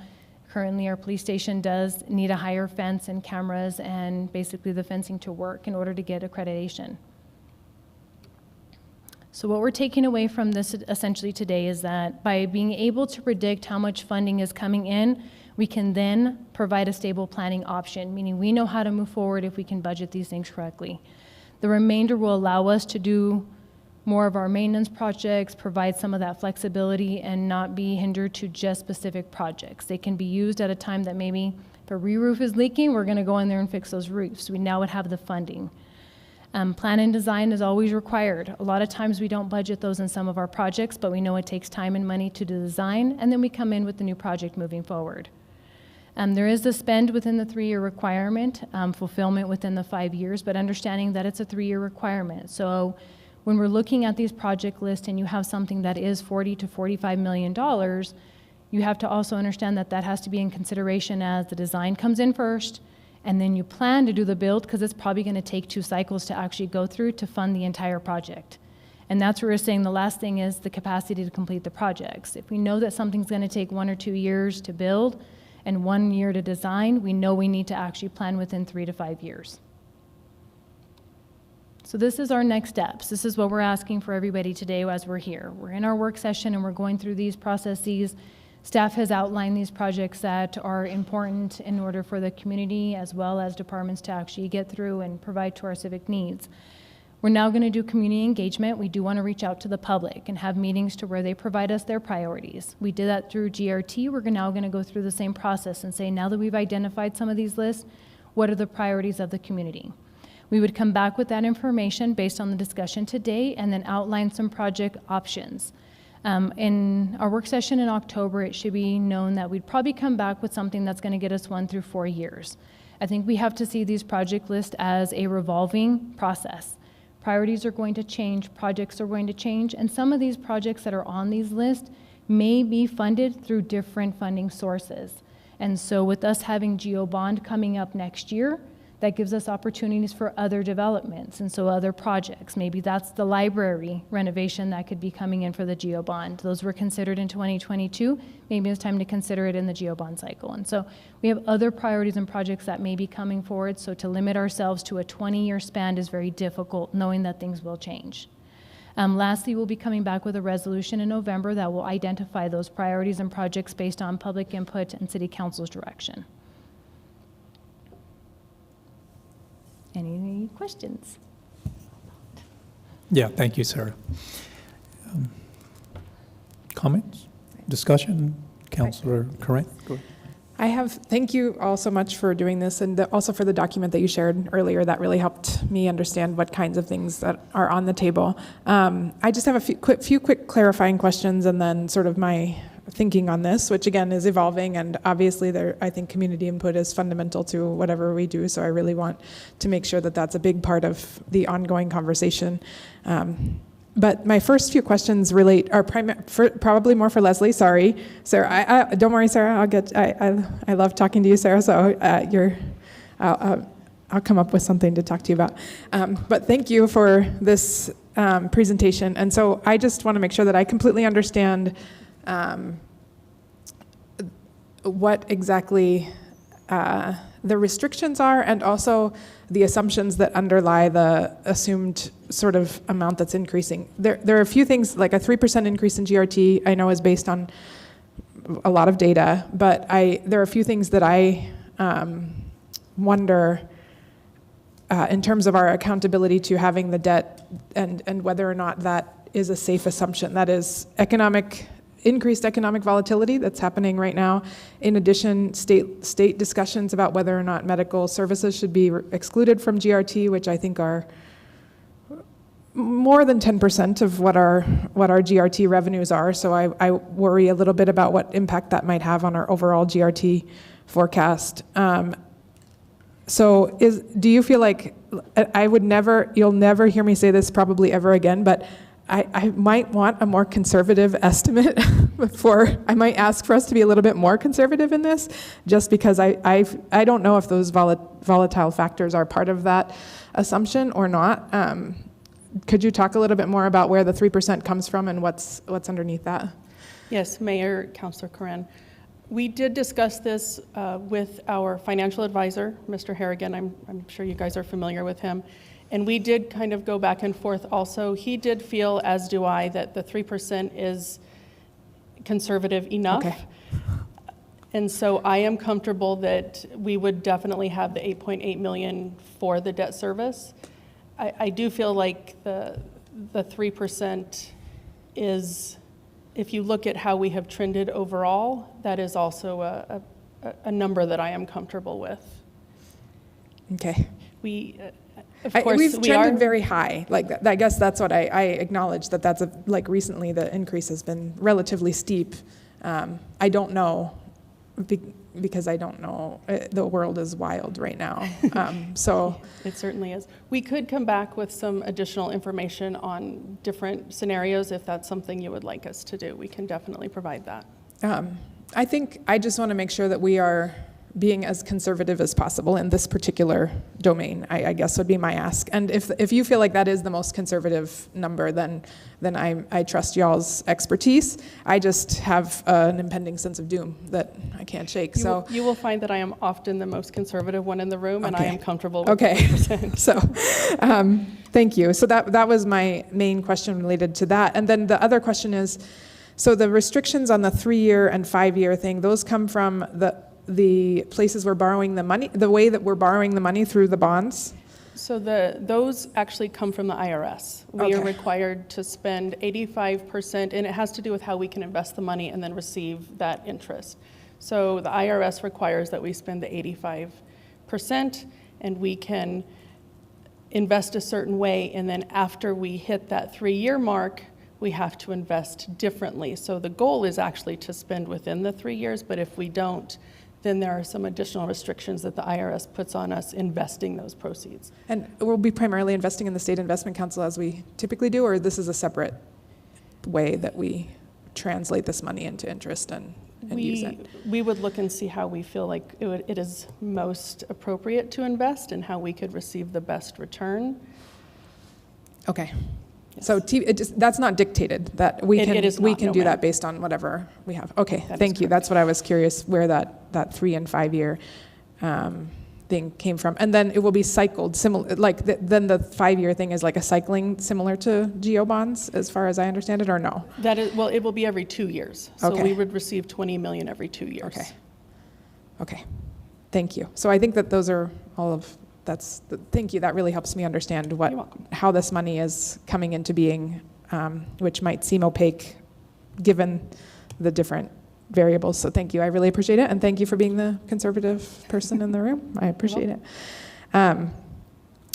J: currently our police station does need a higher fence and cameras and basically the fencing to work in order to get accreditation. So what we're taking away from this essentially today is that by being able to predict how much funding is coming in, we can then provide a stable planning option, meaning we know how to move forward if we can budget these things correctly. The remainder will allow us to do more of our maintenance projects, provide some of that flexibility, and not be hindered to just specific projects. They can be used at a time that maybe if a re-roof is leaking, we're going to go in there and fix those roofs. We now would have the funding. Plan and design is always required. A lot of times we don't budget those in some of our projects, but we know it takes time and money to design, and then we come in with the new project moving forward. There is the spend within the 3-year requirement, fulfillment within the 5 years, but understanding that it's a 3-year requirement. So when we're looking at these project lists and you have something that is $40 to $45 million, you have to also understand that that has to be in consideration as the design comes in first, and then you plan to do the build because it's probably going to take 2 cycles to actually go through to fund the entire project. And that's where we're saying the last thing is the capacity to complete the projects. If we know that something's going to take 1 or 2 years to build and 1 year to design, we know we need to actually plan within 3 to 5 years. So this is our next steps. This is what we're asking for everybody today as we're here. We're in our work session and we're going through these processes. Staff has outlined these projects that are important in order for the community as well as departments to actually get through and provide to our civic needs. We're now going to do community engagement. We do want to reach out to the public and have meetings to where they provide us their priorities. We did that through GRT. We're now going to go through the same process and say, now that we've identified some of these lists, what are the priorities of the community? We would come back with that information based on the discussion today and then outline some project options. In our work session in October, it should be known that we'd probably come back with something that's going to get us 1 through 4 years. I think we have to see these project lists as a revolving process. Priorities are going to change, projects are going to change, and some of these projects that are on these lists may be funded through different funding sources. And so with us having GEO Bond coming up next year, that gives us opportunities for other developments and so other projects. Maybe that's the library renovation that could be coming in for the GEO Bond. Those were considered in 2022. Maybe it's time to consider it in the GEO Bond cycle. And so we have other priorities and projects that may be coming forward. So to limit ourselves to a 20-year span is very difficult, knowing that things will change. Lastly, we'll be coming back with a resolution in November that will identify those priorities and projects based on public input and City Council's direction. Any questions?
B: Yeah, thank you, Sarah. Comments? Discussion? Councilor Corinne? Go ahead.
K: Thank you all so much for doing this, and also for the document that you shared earlier. That really helped me understand what kinds of things that are on the table. I just have a few quick clarifying questions, and then sort of my thinking on this, which again is evolving, and obviously I think community input is fundamental to whatever we do, so I really want to make sure that that's a big part of the ongoing conversation. But my first few questions are probably more for Leslie. Sorry, Sarah. Don't worry, Sarah. I love talking to you, Sarah. So I'll come up with something to talk to you about. But thank you for this presentation. And so I just want to make sure that I completely understand what exactly the restrictions are, and also the assumptions that underlie the assumed sort of amount that's increasing. There are a few things, like a 3% increase in GRT, I know is based on a lot of data, but there are a few things that I wonder in terms of our accountability to having the debt, and whether or not that is a safe assumption. That is increased economic volatility that's happening right now. In addition, state discussions about whether or not medical services should be excluded from GRT, which I think are more than 10% of what our GRT revenues are. So I worry a little bit about what impact that might have on our overall GRT forecast. So do you feel like you'll never hear me say this probably ever again, but I might want a more conservative estimate I might ask for us to be a little bit more conservative in this, just because I don't know if those volatile factors are part of that assumption or not. Could you talk a little bit more about where the 3% comes from and what's underneath that?
I: Yes, Mayor, Councilor Corinne. We did discuss this with our financial advisor, Mr. Harrigan. I'm sure you guys are familiar with him. And we did kind of go back and forth also. He did feel, as do I, that the 3% is conservative enough. Okay. And so I am comfortable that we would definitely have the 8.8 million for the debt service. I do feel like the 3% is, if you look at how we have trended overall, that is also a number that I am comfortable with.
K: Okay.
I: Of course,
K: we've trended very high. Like I guess that's what I acknowledge, that's recently the increase has been relatively steep. I don't know because I don't know. The world is wild right now. So
I: it certainly is. We could come back with some additional information on different scenarios if that's something you would like us to do. We can definitely provide that.
K: I think I just want to make sure that we are being as conservative as possible in this particular domain, I guess would be my ask. And if you feel like that is the most conservative number, then I trust y'all's expertise. I just have an impending sense of doom that I can't shake.
I: You will find that I am often the most conservative one in the room, and I am comfortable with
K: Okay.
I: 100%.
K: So, thank you. So that was my main question related to that. And then the other question is, so the restrictions on the 3-year and 5-year thing, those come from the places we're borrowing the money, the way that we're borrowing the money through the bonds?
I: So those actually come from the IRS. We are required to spend 85%, and it has to do with how we can invest the money and then receive that interest. So the IRS requires that we spend the 85%, and we can invest a certain way, and then after we hit that 3-year mark, we have to invest differently. So the goal is actually to spend within the 3 years, but if we don't, then there are some additional restrictions that the IRS puts on us investing those proceeds.
K: And we'll be primarily investing in the State Investment Council as we typically do, or this is a separate way that we translate this money into interest and use it?
I: We would look and see how we feel like it is most appropriate to invest and how we could receive the best return.
K: Okay.
I: Yes.
K: So that's not dictated, that we can,
I: It is
K: we
I: not,
K: can
I: no,
K: do
I: ma'am.
K: that based on whatever we have. Okay,
I: That is
K: thank you.
I: correct.
K: That's what I was curious, where that 3 and 5 year thing came from. And then it will be cycled, similar, like then the 5-year thing is like a cycling similar to GO bonds, as far as I understand it, or no?
I: That is, well, it will be every 2 years. So
K: Okay.
I: we would receive 20 million every 2 years.
K: Okay, thank you. So I think that those are all of, thank you. That really helps me understand
I: You're welcome.
K: how this money is coming into being, which might seem opaque given the different variables. So thank you. I really appreciate it. And thank you for being the conservative person in the room. I appreciate it.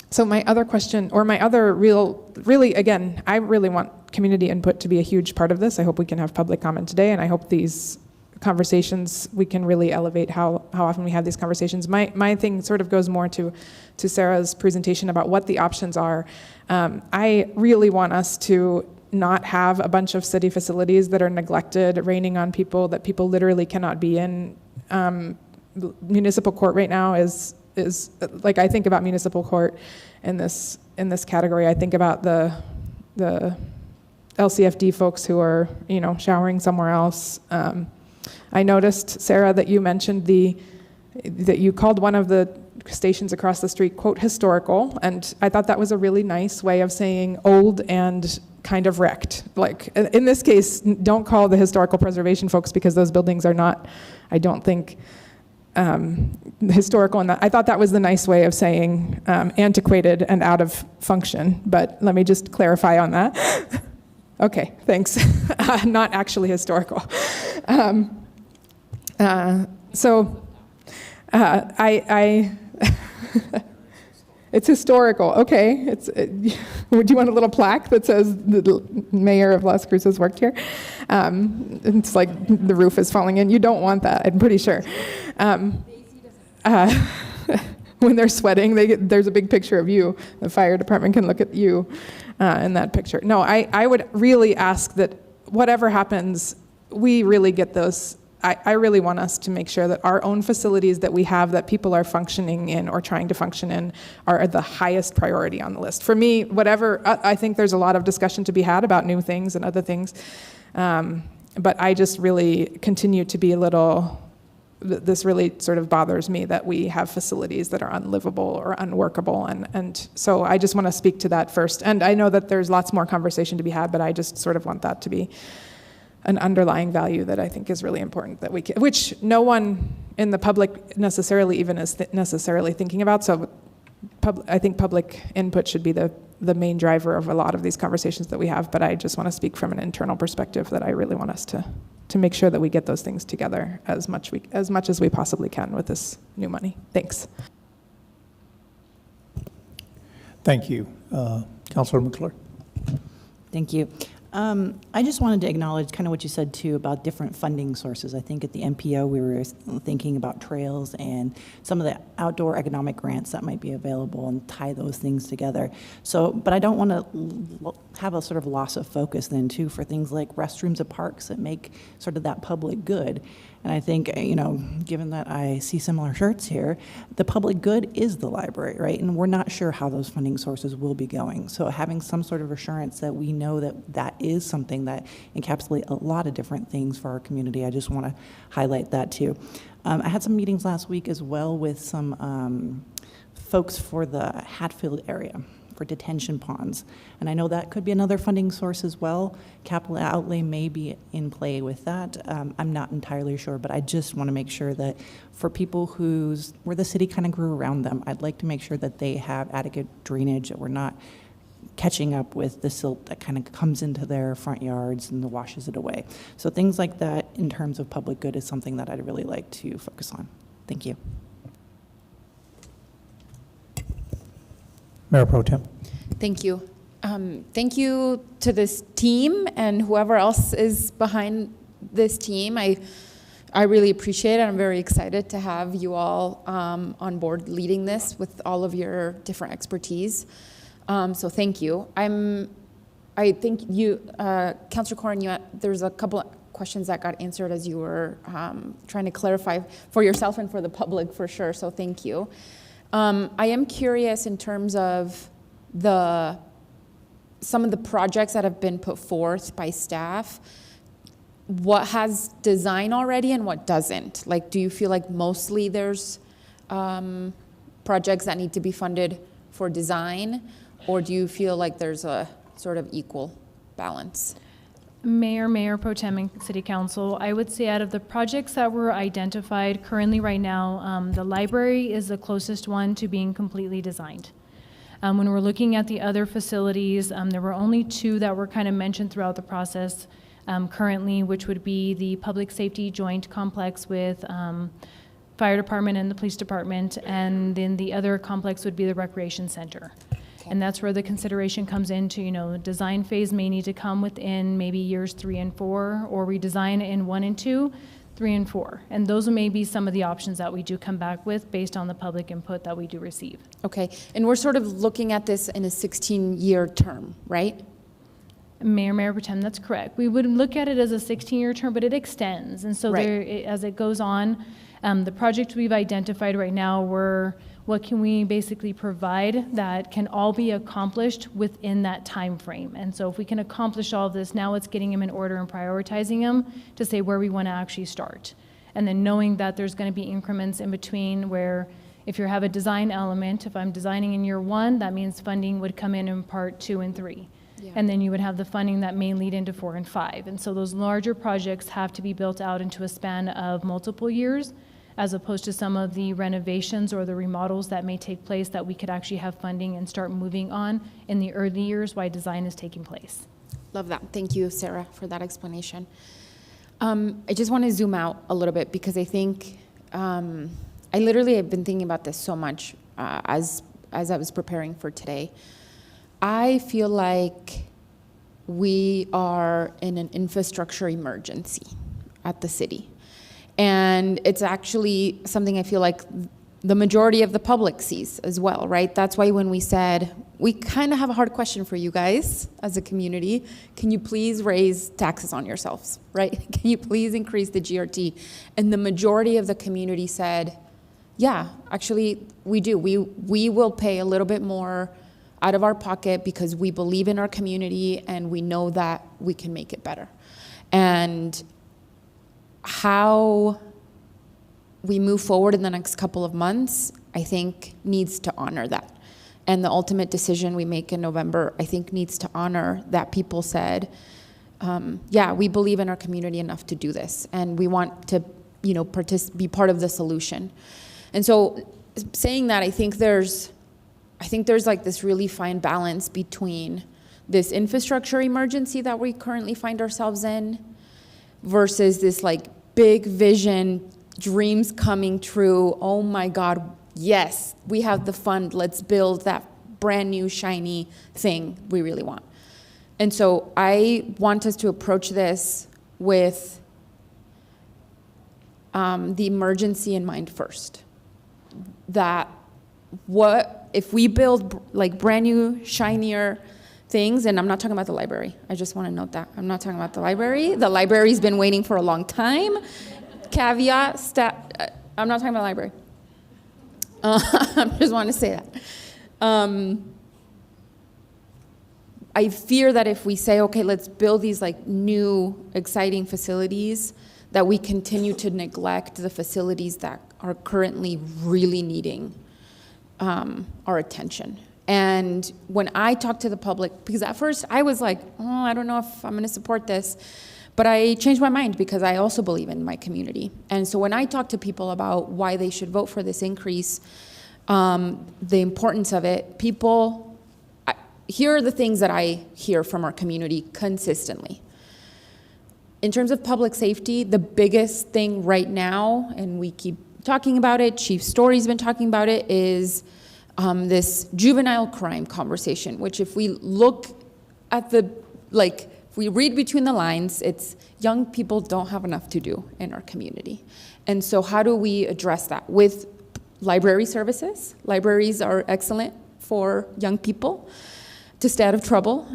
K: So my other question, or my other really, again, I really want community input to be a huge part of this. I hope we can have public comment today, and I hope these conversations, we can really elevate how often we have these conversations. My thing sort of goes more to Sarah's presentation about what the options are. I really want us to not have a bunch of city facilities that are neglected, raining on people, that people literally cannot be in. Municipal court right now is like, I think about municipal court in this category. I think about the LCFD folks who are, showering somewhere else. I noticed, Sarah, that you mentioned that you called one of the stations across the street, quote, historical, and I thought that was a really nice way of saying old and kind of wrecked. Like, in this case, don't call the historical preservation folks, because those buildings are not, I don't think, historical. And I thought that was the nice way of saying antiquated and out of function, but let me just clarify on that. Okay, thanks. Not actually historical. It's historical. Okay. Do you want a little plaque that says the mayor of Las Cruces worked here? It's like the roof is falling in. You don't want that, I'm pretty sure. When they're sweating, there's a big picture of you. The fire department can look at you in that picture. No, I would really ask that whatever happens, we really get those. I really want us to make sure that our own facilities that we have, that people are functioning in or trying to function in, are the highest priority on the list. For me, I think there's a lot of discussion to be had about new things and other things, but I just really continue to be this really sort of bothers me that we have facilities that are unlivable or unworkable, and so I just want to speak to that first. And I know that there's lots more conversation to be had, but I just sort of want that to be an underlying value that I think is really important, that which no one in the public necessarily even is necessarily thinking about. So I think public input should be the main driver of a lot of these conversations that we have, but I just want to speak from an internal perspective that I really want us to make sure that we get those things together as much as we possibly can with this new money. Thanks.
B: Thank you. Councilor McClure.
L: Thank you. I just wanted to acknowledge kind of what you said too about different funding sources. I think at the MPO we were thinking about trails and some of the outdoor economic grants that might be available and tie those things together. So, but I don't want to have a sort of loss of focus then too for things like restrooms at parks that make sort of that public good. And I think, you know, given that I see similar shirts here, the public good is the library, right? And we're not sure how those funding sources will be going. So having some sort of assurance that we know that that is something that encapsulates a lot of different things for our community, I just want to highlight that too. I had some meetings last week as well with some folks for the Hatfield area, for detention ponds. And I know that could be another funding source as well. Capital outlay may be in play with that. I'm not entirely sure, but I just want to make sure that for people where the city kind of grew around them, I'd like to make sure that they have adequate drainage, that we're not catching up with the silt that kind of comes into their front yards and washes it away. So things like that in terms of public good is something that I'd really like to focus on. Thank you.
B: Mayor Pro Tem.
F: Thank you. Thank you to this team and whoever else is behind this team. I really appreciate it. I'm very excited to have you all on board leading this with all of your different expertise. So thank you. I think you, Councilor Corrin, there's a couple of questions that got answered as you were trying to clarify for yourself and for the public for sure. So thank you. I am curious in terms of some of the projects that have been put forth by staff, what has design already and what doesn't? Like, do you feel like mostly there's projects that need to be funded for design, or do you feel like there's a sort of equal balance?
J: Mayor Pro Tem, and City Council, I would say out of the projects that were identified currently right now, the library is the closest one to being completely designed. When we're looking at the other facilities, there were only two that were kind of mentioned throughout the process currently, which would be the Public Safety Joint Complex with Fire Department and the Police Department, and then the other complex would be the Recreation Center. And that's where the consideration comes into, you know, design phase may need to come within maybe years 3 and 4, or redesign in 1 and 2, 3 and 4. And those may be some of the options that we do come back with based on the public input that we do receive.
F: Okay, and we're sort of looking at this in a 16-year term, right?
J: Mayor Pro Tem, that's correct. We would look at it as a 16-year term, but it extends. And so
F: Right.
J: as it goes on, the projects we've identified right now were what can we basically provide that can all be accomplished within that time frame. And so if we can accomplish all of this, now it's getting them in order and prioritizing them to say where we want to actually start. And then knowing that there's going to be increments in between where if you have a design element, if I'm designing in year 1, that means funding would come in part 2 and 3. Yeah. And then you would have the funding that may lead into 4 and 5. And so those larger projects have to be built out into a span of multiple years, as opposed to some of the renovations or the remodels that may take place that we could actually have funding and start moving on in the early years while design is taking place.
F: Love that. Thank you, Sarah, for that explanation. I just want to zoom out a little bit because I think I literally have been thinking about this so much as I was preparing for today. I feel like we are in an infrastructure emergency at the city. And it's actually something I feel like the majority of the public sees as well, right? That's why when we said, we kind of have a hard question for you guys as a community. Can you please raise taxes on yourselves, right? Can you please increase the GRT? And the majority of the community said, yeah, actually we do. We will pay a little bit more out of our pocket because we believe in our community and we know that we can make it better. And how we move forward in the next couple of months, I think needs to honor that. And the ultimate decision we make in November, I think needs to honor that people said, yeah, we believe in our community enough to do this. And we want to, you know, be part of the solution. And so saying that, I think there's like this really fine balance between this infrastructure emergency that we currently find ourselves in versus this like big vision, dreams coming true. Oh my God, yes, we have the fund. Let's build that brand new shiny thing we really want. And so I want us to approach this with the emergency in mind first. That what if we build like brand new, shinier things, and I'm not talking about the library. I just want to note that. I'm not talking about the library. The library's been waiting for a long time. Caveat, I'm not talking about the library. I just want to say that. I fear that if we say, okay, let's build these like new, exciting facilities, that we continue to neglect the facilities that are currently really needing our attention. And when I talk to the public, because at first I was like, oh, I don't know if I'm going to support this, but I changed my mind because I also believe in my community. And so when I talk to people about why they should vote for this increase, the importance of it, here are the things that I hear from our community consistently. In terms of public safety, the biggest thing right now, and we keep talking about it, Chief Story's been talking about it, is this juvenile crime conversation, which if we look at if we read between the lines, it's young people don't have enough to do in our community. And so how do we address that? With library services. Libraries are excellent for young people to stay out of trouble.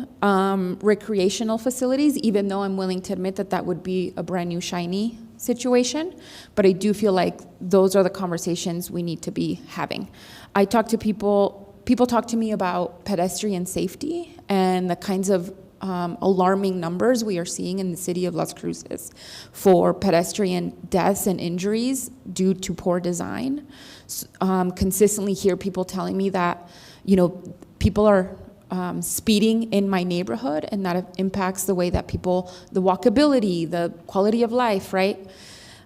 F: Recreational facilities, even though I'm willing to admit that that would be a brand new shiny situation, but I do feel like those are the conversations we need to be having. I talk to people talk to me about pedestrian safety and the kinds of alarming numbers we are seeing in the city of Las Cruces for pedestrian deaths and injuries due to poor design. Consistently hear people telling me that, people are speeding in my neighborhood, and that impacts the way that the walkability, the quality of life, right?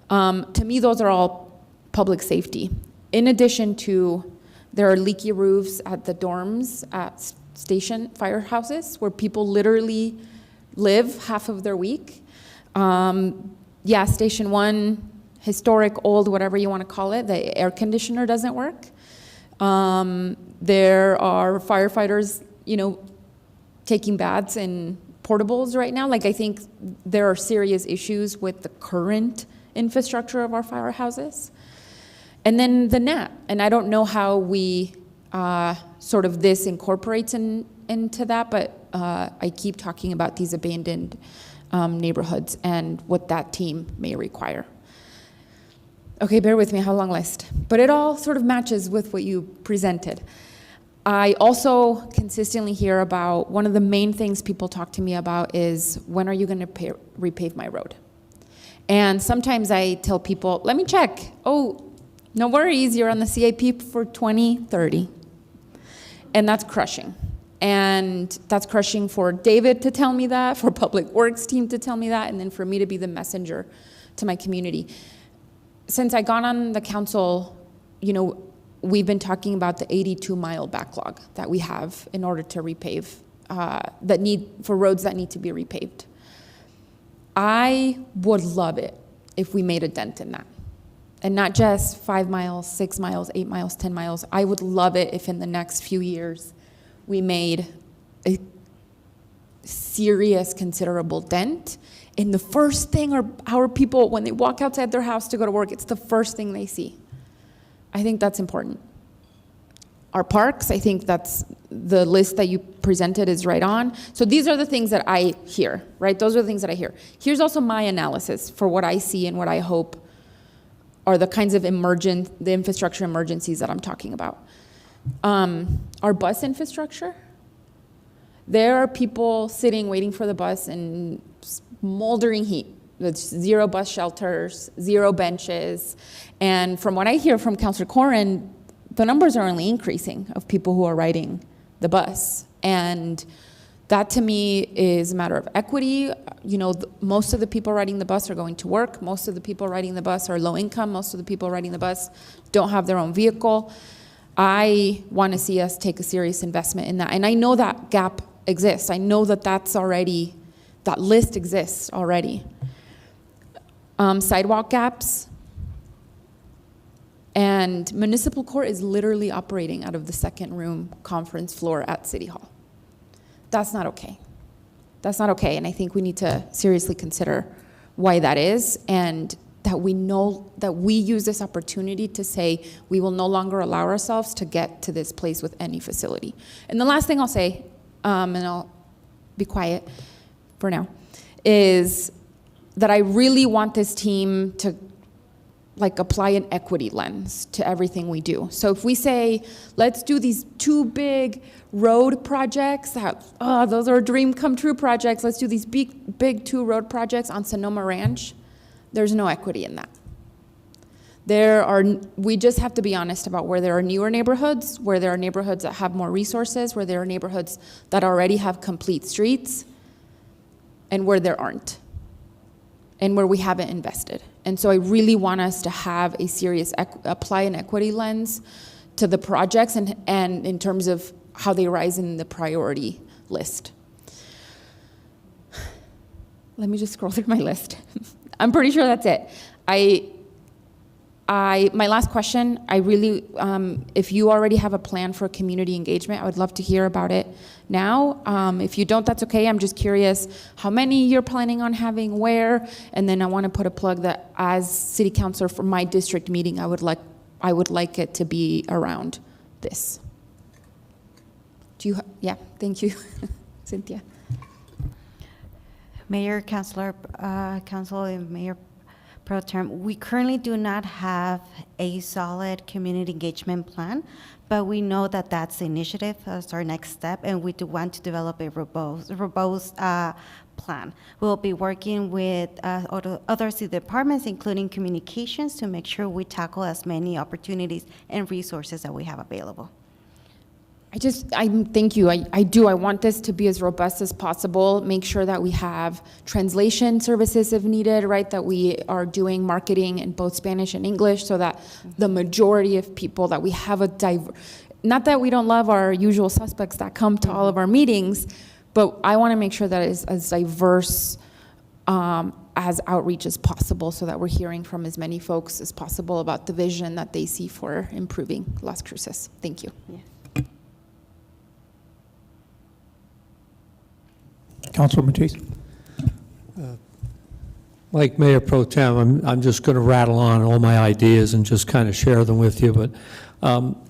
F: To me, those are all public safety. In addition to, there are leaky roofs at the dorms at station firehouses where people literally live half of their week. Station 1, historic, old, whatever you want to call it, the air conditioner doesn't work. There are firefighters taking baths in portables right now. I think there are serious issues with the current infrastructure of our firehouses. And then the net, and I don't know how we this incorporates into that, but I keep talking about these abandoned neighborhoods and what that team may require. Okay, bear with me, I have a long list. But it all sort of matches with what you presented. I also consistently hear about, one of the main things people talk to me about is, when are you going to repave my road? And sometimes I tell people, let me check. Oh, no worries, you're on the CIP for 2030. And that's crushing. And that's crushing for David to tell me that, for Public Works team to tell me that, and then for me to be the messenger to my community. Since I got on the council, we've been talking about the 82-mile backlog that we have in order to repave, for roads that need to be repaved. I would love it if we made a dent in that. And not just 5 miles, 6 miles, 8 miles, 10 miles. I would love it if in the next few years we made a serious, considerable dent in the first thing our people, when they walk outside their house to go to work, it's the first thing they see. I think that's important. Our parks, I think that's the list that you presented is right on. So these are the things that I hear, right? Those are the things that I hear. Here's also my analysis for what I see and what I hope are the kinds of the infrastructure emergencies that I'm talking about. Our bus infrastructure, there are people sitting, waiting for the bus in smoldering heat. With 0 bus shelters, 0 benches. And from what I hear from Councilor Corrin, the numbers are only increasing of people who are riding the bus. And that to me is a matter of equity. Most of the people riding the bus are going to work. Most of the people riding the bus are low income. Most of the people riding the bus don't have their own vehicle. I want to see us take a serious investment in that. And I know that gap exists. I know that that list exists already. Sidewalk gaps, and municipal court is literally operating out of the second room conference floor at City Hall. That's not okay. That's not okay, and I think we need to seriously consider why that is, and that we know that we use this opportunity to say we will no longer allow ourselves to get to this place with any facility. And the last thing I'll say, and I'll be quiet for now, is that I really want this team to apply an equity lens to everything we do. So if we say, let's do these 2 big road projects, those are dream come true projects, let's do these big 2 road projects on Sonoma Ranch, there's no equity in that. We just have to be honest about where there are newer neighborhoods, where there are neighborhoods that have more resources, where there are neighborhoods that already have complete streets, and where there aren't, and where we haven't invested. And so I really want us to have a serious, apply an equity lens to the projects and in terms of how they rise in the priority list. Let me just scroll through my list. I'm pretty sure that's it. My last question, I really, if you already have a plan for community engagement, I would love to hear about it now. If you don't, that's okay. I'm just curious how many you're planning on having, where, and then I want to put a plug that as city councilor for my district meeting, I would like it to be around this. Yeah, thank you, Cynthia.
H: Mayor, Council, and Mayor Pro Tem, we currently do not have a solid community engagement plan, but we know that that's the initiative as our next step, and we do want to develop a robust plan. We'll be working with other city departments, including communications, to make sure we tackle as many opportunities and resources that we have available.
F: Thank you. I want this to be as robust as possible. Make sure that we have translation services if needed, right? That we are doing marketing in both Spanish and English so that the majority of people, that we have not that we don't love our usual suspects that come to all of our meetings, but I want to make sure that it's as diverse as outreach as possible so that we're hearing from as many folks as possible about the vision that they see for improving Las Cruces. Thank you.
H: Yeah.
B: Councilor Matisse.
E: Like Mayor Pro Tem, I'm just going to rattle on all my ideas and just kind of share them with you. But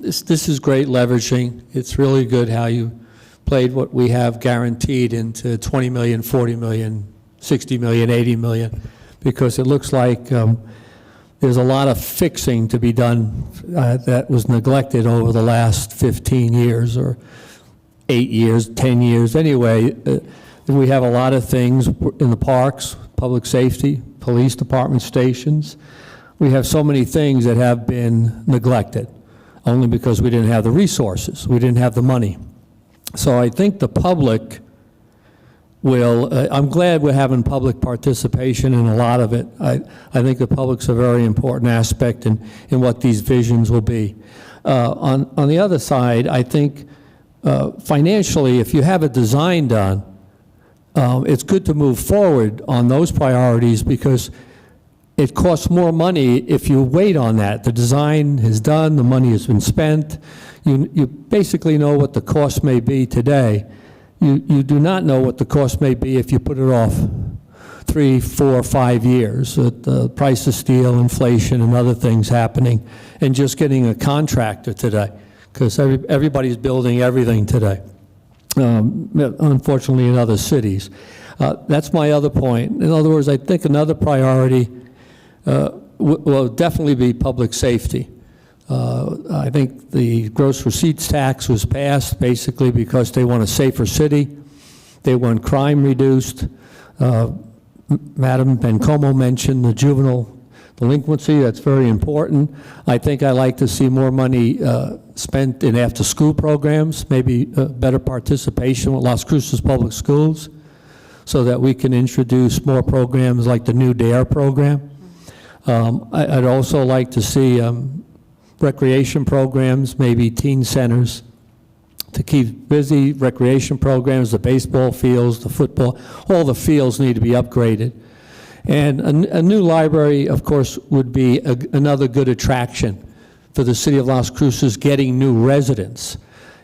E: this is great leveraging. It's really good how you played what we have guaranteed into 20 million, 40 million, 60 million, 80 million, because it looks like there's a lot of fixing to be done that was neglected over the last 15 years or 8 years, 10 years. Anyway, we have a lot of things in the parks, public safety, police department stations. We have so many things that have been neglected only because we didn't have the resources. We didn't have the money. So I think the public will, I'm glad we're having public participation in a lot of it. I think the public's a very important aspect in what these visions will be. On the other side, I think financially, if you have a design done, it's good to move forward on those priorities because it costs more money if you wait on that. The design is done, the money has been spent. You basically know what the cost may be today. You do not know what the cost may be if you put it off 3, 4, 5 years. The price of steel, inflation, and other things happening, and just getting a contractor today, because everybody's building everything today. Unfortunately, in other cities. That's my other point. In other words, I think another priority will definitely be public safety. I think the gross receipts tax was passed basically because they want a safer city. They want crime reduced. Madam Bencomo mentioned the juvenile delinquency. That's very important. I think I like to see more money spent in after-school programs, maybe better participation with Las Cruces Public Schools so that we can introduce more programs like the new DARE program. I'd also like to see recreation programs, maybe teen centers, to keep busy, recreation programs, the baseball fields, the football, all the fields need to be upgraded. And a new library, of course, would be another good attraction for the city of Las Cruces, getting new residents.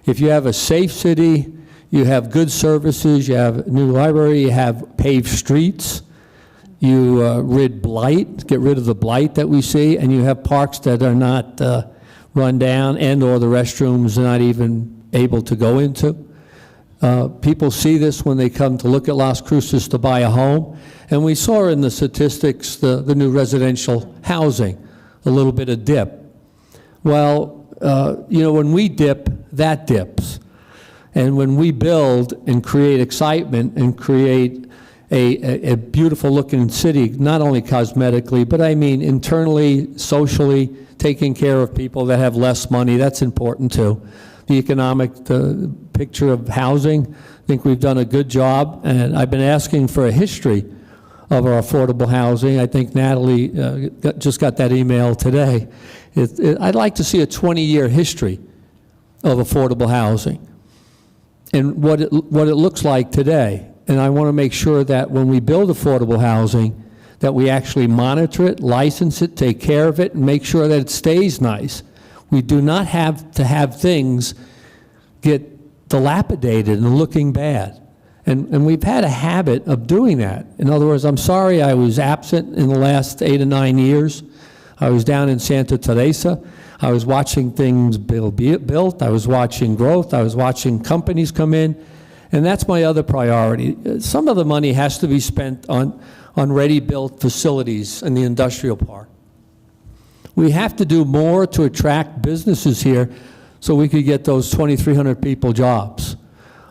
E: If you have a safe city, You have good services, you have a new library, you have paved streets, you get rid of the blight that we see, and you have parks that are not run down and/or the restrooms are not even able to go into. People see this when they come to look at Las Cruces to buy a home, and we saw in the statistics the new residential housing, a little bit of dip. Well, when we dip, that dips. And when we build and create excitement and create a beautiful looking city, not only cosmetically, but I mean internally, socially, taking care of people that have less money, that's important too. The economic picture of housing, I think we've done a good job, and I've been asking for a history of our affordable housing. I think Natalie just got that email today. I'd like to see a 20-year history of affordable housing and what it looks like today. And I want to make sure that when we build affordable housing, that we actually monitor it, license it, take care of it, and make sure that it stays nice. We do not have to have things get dilapidated and looking bad. And we've had a habit of doing that. In other words, I'm sorry I was absent in the last 8 or 9 years. I was down in Santa Teresa. I was watching things built. I was watching growth. I was watching companies come in. And that's my other priority. Some of the money has to be spent on ready-built facilities in the industrial park. We have to do more to attract businesses here so we could get those 2,300 people jobs.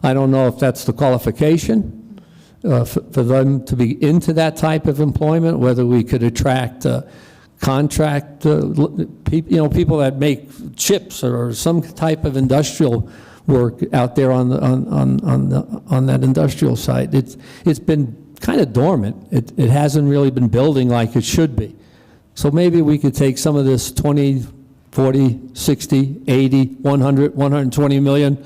E: I don't know if that's the qualification for them to be into that type of employment, whether we could attract contract people that make chips or some type of industrial work out there on that industrial site. It's been kind of dormant. It hasn't really been building like it should be. So maybe we could take some of this 20, 40, 60, 80, 100, 120 million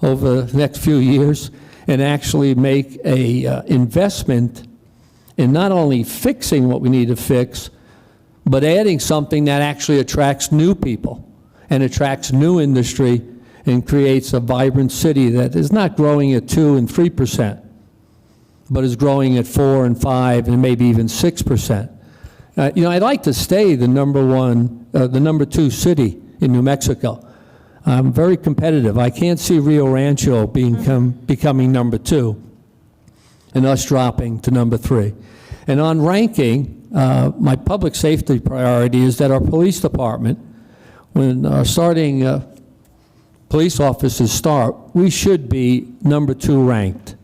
E: over the next few years and actually make a investment in not only fixing what we need to fix, but adding something that actually attracts new people and attracts new industry and creates a vibrant city that is not growing at 2% and 3%, but is growing at 4% and 5% and maybe even 6%. I'd like to stay the number 2 city in New Mexico. I'm very competitive. I can't see Rio Rancho becoming number 2 and us dropping to number 3. And on ranking, my public safety priority is that our police department, when our starting police officers start, we should be number 2 ranked.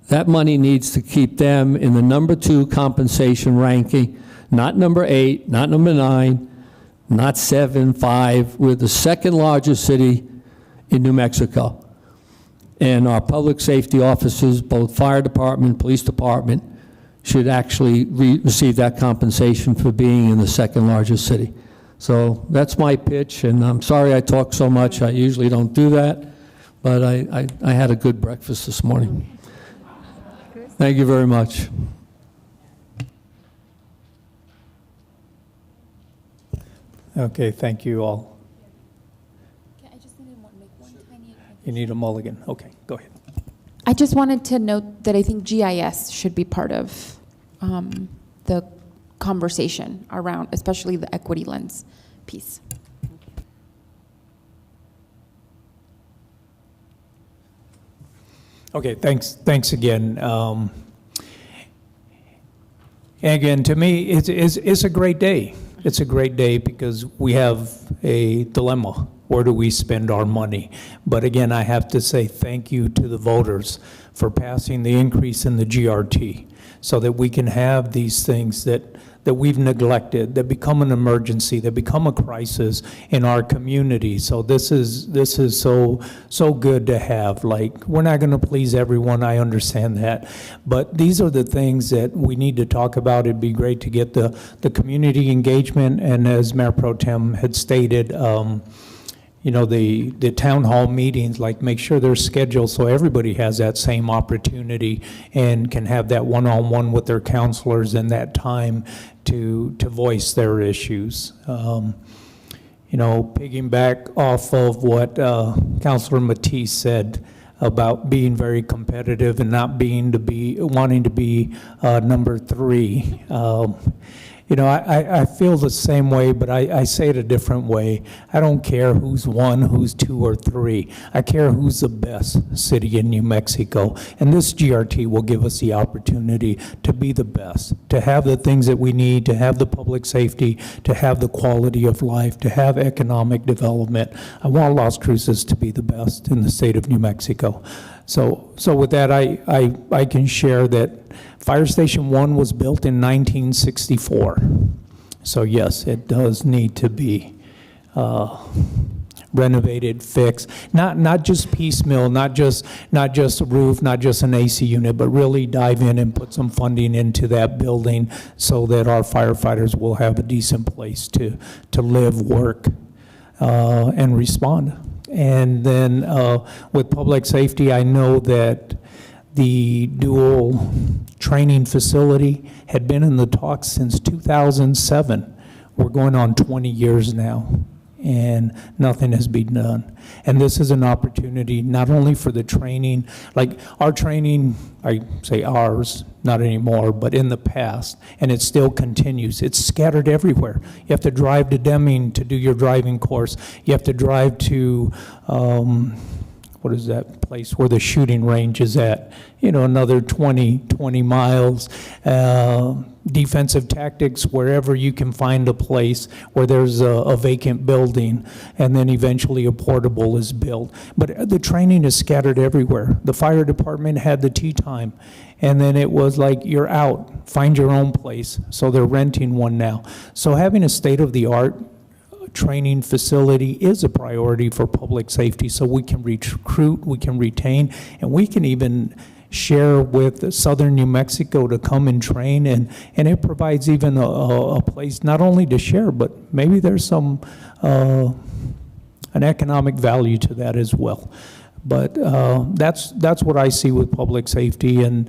E: That money needs to keep them in the number 2 compensation ranking, not number 8, not number 9, not 7, 5. We're the second largest city in New Mexico. And our public safety officers, both fire department, police department, should actually receive that compensation for being in the second largest city. So that's my pitch, and I'm sorry I talk so much. I usually don't do that, but I had a good breakfast this morning. Thank you very much.
B: Okay, thank you all. You need a mulligan. Okay, go ahead.
F: I just wanted to note that I think GIS should be part of the conversation around, especially the equity lens piece.
B: Okay, thanks again. And again, to me, it's a great day. It's a great day because we have a dilemma. Where do we spend our money? But again, I have to say thank you to the voters for passing the increase in the GRT so that we can have these things that we've neglected, that become an emergency, that become a crisis in our community. So this is so good to have. Like, we're not going to please everyone, I understand that, but these are the things that we need to talk about. It'd be great to get the community engagement, and as Mayor Pro Tem had stated, the town hall meetings, like, make sure they're scheduled so everybody has that same opportunity and can have that one-on-one with their counselors in that time to voice their issues. piggyback off of what Councilor Matisse said about being very competitive and not wanting to be number 3. I feel the same way, but I say it a different way. I don't care who's 1, who's 2, or 3. I care who's the best city in New Mexico. And this GRT will give us the opportunity to be the best, to have the things that we need, to have the public safety, to have the quality of life, to have economic development. I want Las Cruces to be the best in the state of New Mexico. So with that, I can share that Fire Station 1 was built in 1964. So yes, it does need to be renovated, fixed, not just piecemeal, not just a roof, not just an AC unit, but really dive in and put some funding into that building so that our firefighters will have a decent place to live, work, and respond. And then with public safety, I know that the dual training facility had been in the talks since 2007. We're going on 20 years now, and nothing has been done. And this is an opportunity not only for the training, like our training, I say ours, not anymore, but in the past, and it still continues. It's scattered everywhere. You have to drive to Deming to do your driving course. You have to drive to, what is that place where the shooting range is at? Another 20 miles. Defensive tactics, wherever you can find a place where there's a vacant building, and then eventually a portable is built. But the training is scattered everywhere. The fire department had the tea time, and then it was like, you're out, find your own place. So they're renting one now. So having a state-of-the-art training facility is a priority for public safety, so we can recruit, we can retain, and we can even share with southern New Mexico to come and train, and it provides even a place not only to share, but maybe there's some an economic value to that as well. But that's what I see with public safety. And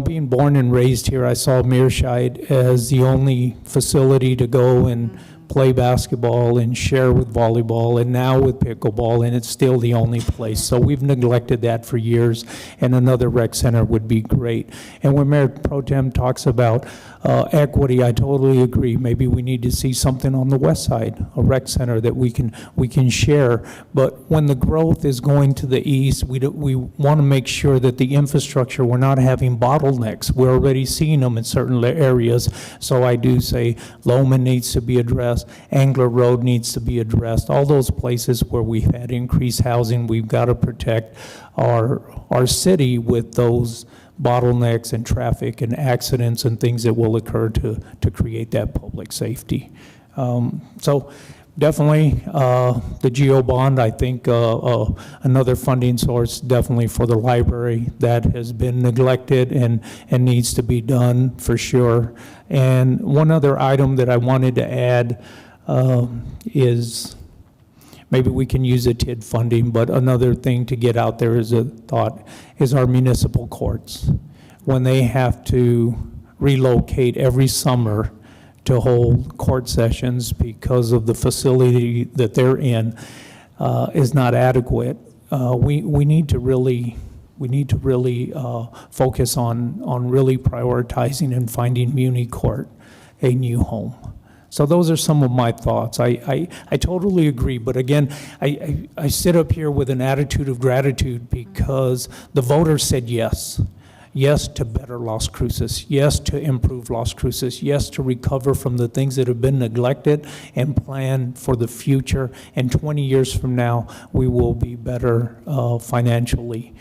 B: being born and raised here, I saw Mearshide as the only facility to go and play basketball and share with volleyball, and now with pickleball, and it's still the only place. So we've neglected that for years, and another rec center would be great. And when Mayor Pro Tem talks about equity, I totally agree. Maybe we need to see something on the west side, a rec center that we can share. But when the growth is going to the east, we want to make sure that the infrastructure, we're not having bottlenecks. We're already seeing them in certain areas. So I do say Lowman needs to be addressed. Angler Road needs to be addressed. All those places where we've had increased housing, we've got to protect our city with those bottlenecks and traffic and accidents and things that will occur to create that public safety. So definitely the GO bond, I think another funding source definitely for the library that has been neglected and needs to be done for sure. And one other item that I wanted to add is maybe we can use a TID funding, but another thing to get out there as a thought is our municipal courts. When they have to relocate every summer to hold court sessions because of the facility that they're in is not adequate, we need to really focus on really prioritizing and finding Muni Court a new home. So those are some of my thoughts. I totally agree, but again, I sit up here with an attitude of gratitude because the voters said yes. Yes to better Las Cruces. Yes to improve Las Cruces. Yes to recover from the things that have been neglected and plan for the future. And 20 years from now, we will be better financially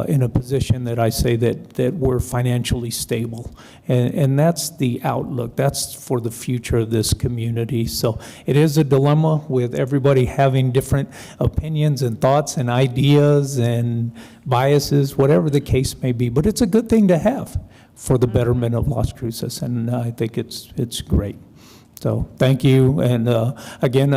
B: in a position that I say that we're financially stable. And that's the outlook. That's for the future of this community. So it is a dilemma with everybody having different opinions and thoughts and ideas and biases, whatever the case may be. But it's a good thing to have for the betterment of Las Cruces, and I think it's great. So thank you, and again,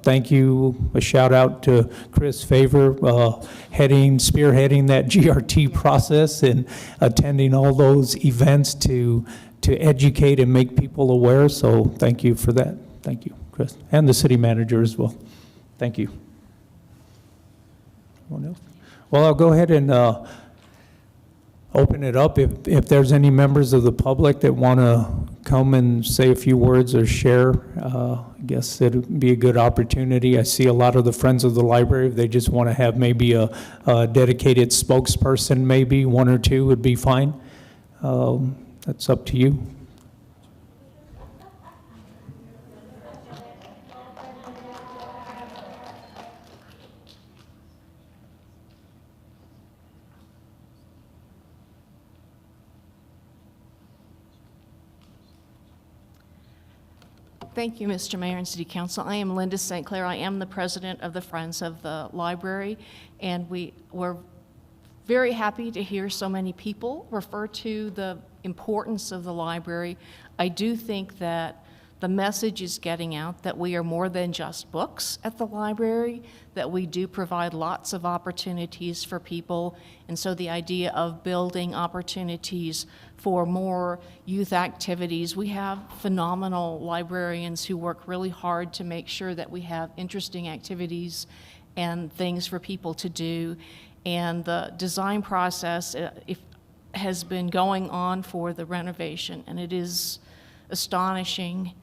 B: thank you. A shout out to Chris Favor, spearheading that GRT process and attending all those events to educate and make people aware. So thank you for that. Thank you, Chris. Chris, and the city manager as well. Thank you. Anyone else? Well, I'll go ahead and open it up. If there's any members of the public that want to come and say a few words or share, I guess it'd be a good opportunity. I see a lot of the Friends of the Library. If they just want to have maybe a dedicated spokesperson, maybe one or two would be fine. That's up to you.
M: Thank you, Mr. Mayor and City Council. I am Linda St. Clair. I am the president of the Friends of the Library, and we're very happy to hear so many people refer to the importance of the library. I do think that the message is getting out that we are more than just books at the library, that we do provide lots of opportunities for people, and so the idea of building opportunities for more youth activities. We have phenomenal librarians who work really hard to make sure that we have interesting activities and things for people to do. And the design process has been going on for the renovation, and it is astonishing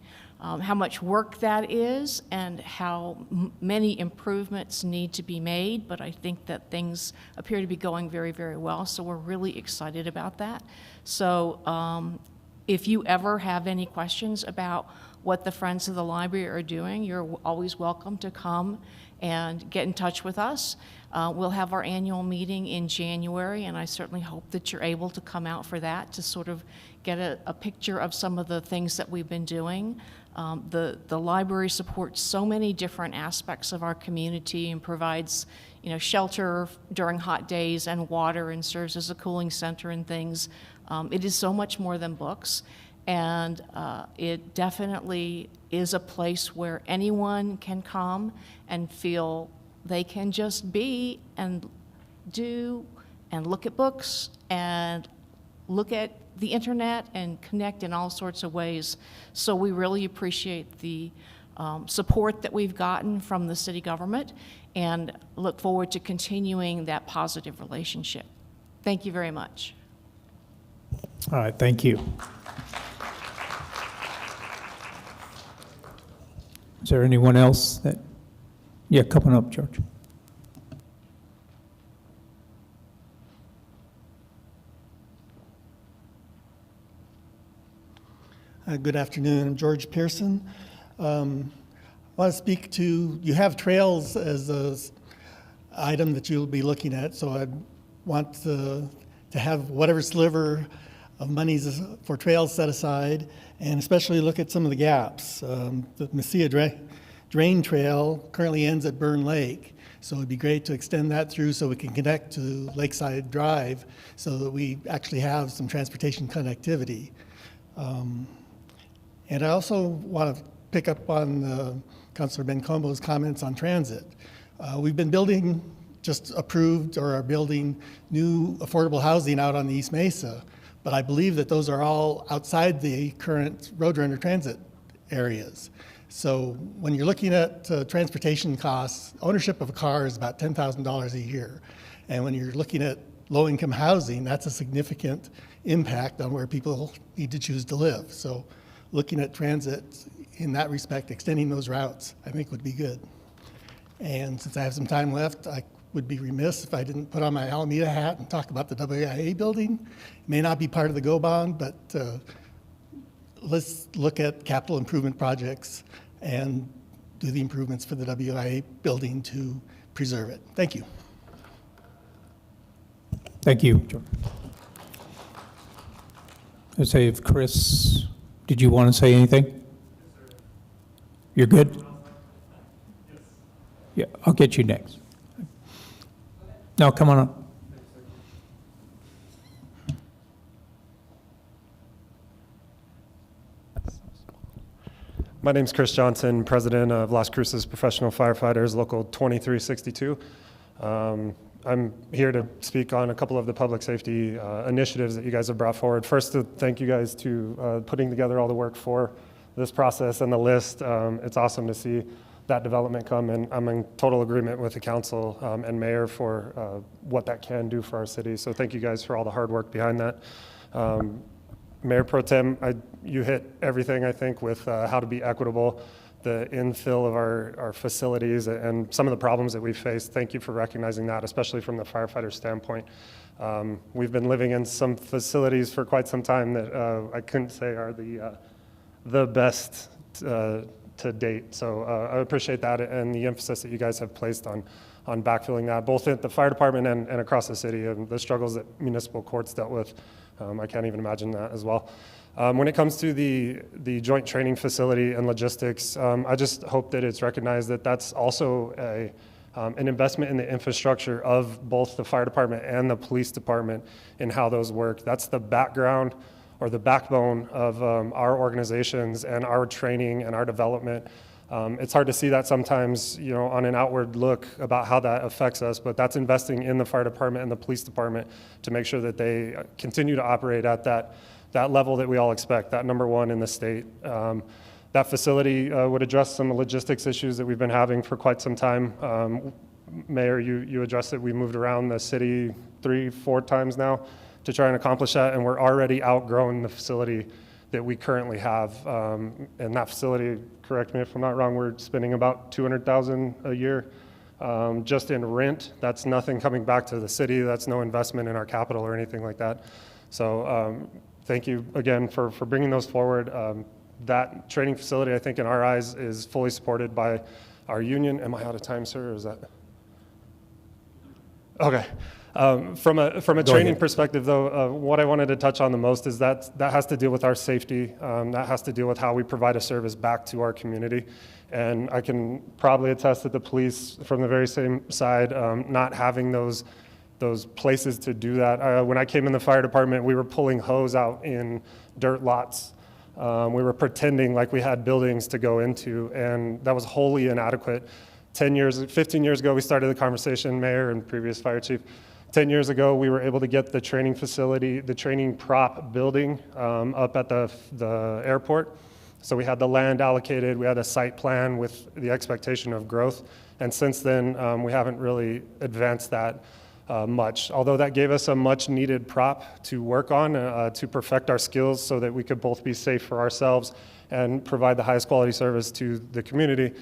M: how much work that is and how many improvements need to be made, but I think that things appear to be going very, very well, so we're really excited about that. So if you ever have any questions about what the Friends of the Library are doing, you're always welcome to come and get in touch with us. We'll have our annual meeting in January, and I certainly hope that you're able to come out for that to sort of get a picture of some of the things that we've been doing. The library supports so many different aspects of our community and provides, shelter during hot days and water and serves as a cooling center and things. It is so much more than books, and it definitely is a place where anyone can come and feel they can just be and do and look at books and look at the internet and connect in all sorts of ways. So we really appreciate the support that we've gotten from the city government and look forward to continuing that positive relationship. Thank you very much.
B: All right, thank you. Is there anyone else that, yeah, coming up, George.
N: Good afternoon. I'm George Pearson. I want to speak to, you have trails as an item that you'll be looking at, so I want to have whatever sliver of monies for trails set aside, and especially look at some of the gaps. The Mesilla Drain Trail currently ends at Burn Lake, so it'd be great to extend that through so we can connect to Lakeside Drive so that we actually have some transportation connectivity. And I also want to pick up on Councilor Bencomo's comments on transit. We've been building, just approved or are building new affordable housing out on the East Mesa, but I believe that those are all outside the current Roadrunner transit areas. So when you're looking at transportation costs, ownership of a car is about $10,000 a year. And when you're looking at low-income housing, that's a significant impact on where people need to choose to live. So looking at transit in that respect, extending those routes, I think would be good. And since I have some time left, I would be remiss if I didn't put on my Alameda hat and talk about the WIA building. It may not be part of the GO bond, but let's look at capital improvement projects and do the improvements for the WIA building to preserve it. Thank you.
B: Thank you, George. Let's say if Chris, did you want to say anything? Yes, sir. You're good? Yes. Yeah, I'll get you next. No, come on up.
O: My name is Chris Johnson, president of Las Cruces Professional Firefighters, Local 2362. I'm here to speak on a couple of the public safety initiatives that you guys have brought forward. First, to thank you guys to putting together all the work for this process and the list. It's awesome to see that development come, and I'm in total agreement with the council and mayor for what that can do for our city. So thank you guys for all the hard work behind that. Mayor Pro Tem, you hit everything, I think, with how to be equitable, the infill of our facilities, and some of the problems that we've faced. Thank you for recognizing that, especially from the firefighter standpoint. We've been living in some facilities for quite some time that I couldn't say are the best to date. So I appreciate that and the emphasis that you guys have placed on backfilling that, both at the fire department and across the city, and the struggles that municipal courts dealt with. I can't even imagine that as well. When it comes to the joint training facility and logistics, I just hope that it's recognized that that's also an investment in the infrastructure of both the fire department and the police department in how those work. That's the background or the backbone of our organizations and our training and our development. It's hard to see that sometimes, on an outward look about how that affects us, but that's investing in the fire department and the police department to make sure that they continue to operate at that level that we all expect, that #1 in the state. That facility would address some logistics issues that we've been having for quite some time. Mayor, you addressed it. We moved around the city 3-4 times now to try and accomplish that, and we're already outgrowing the facility that we currently have. And that facility, correct me if I'm not wrong, we're spending about $200,000 a year just in rent. That's nothing coming back to the city. That's no investment in our capital or anything like that. So thank you again for bringing those forward. That training facility, I think in our eyes, is fully supported by our union. Am I out of time, sir, or is that? Okay. From a training perspective, though, what I wanted to touch on the most is that has to deal with our safety. That has to deal with how we provide a service back to our community. And I can probably attest that the police, from the very same side, not having those places to do that. When I came in the fire department, we were pulling hose out in dirt lots. We were pretending like we had buildings to go into, and that was wholly inadequate. 15 years ago, we started the conversation, Mayor and previous fire chief. 10 years ago, we were able to get the training facility, the training prop building up at the airport. So we had the land allocated, we had a site plan with the expectation of growth. And since then, we haven't really advanced that much. Although that gave us a much needed prop to work on, to perfect our skills so that we could both be safe for ourselves and provide the highest quality service to the community.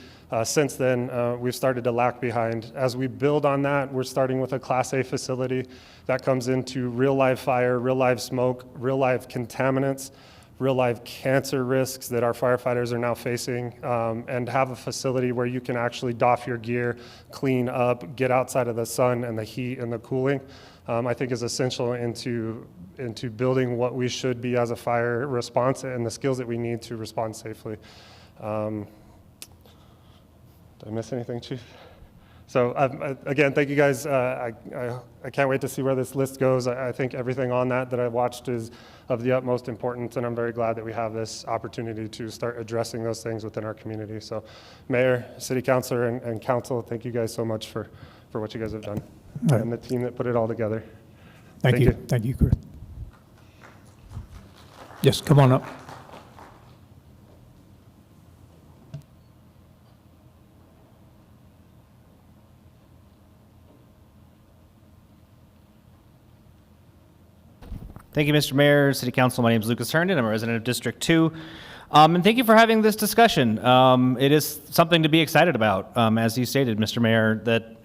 O: Since then, we've started to lag behind. As we build on that, we're starting with a Class A facility that comes into real live fire, real live smoke, real live contaminants, real live cancer risks that our firefighters are now facing, and have a facility where you can actually doff your gear, clean up, get outside of the sun and the heat and the cooling, I think is essential into building what we should be as a fire response and the skills that we need to respond safely. Did I miss anything, Chief? So again, thank you guys. I can't wait to see where this list goes. I think everything on that I watched is of the utmost importance, and I'm very glad that we have this opportunity to start addressing those things within our community. So Mayor, City Councilor, and Council, thank you guys so much for what you guys have done,
B: right,
O: and the team that put it all together.
B: Thank you. Thank you, Chris. Yes, come on up.
P: Thank you, Mr. Mayor, City Council. My name is Lucas Herndon. I'm a resident of District 2. And thank you for having this discussion. It is something to be excited about. As you stated, Mr. Mayor, that,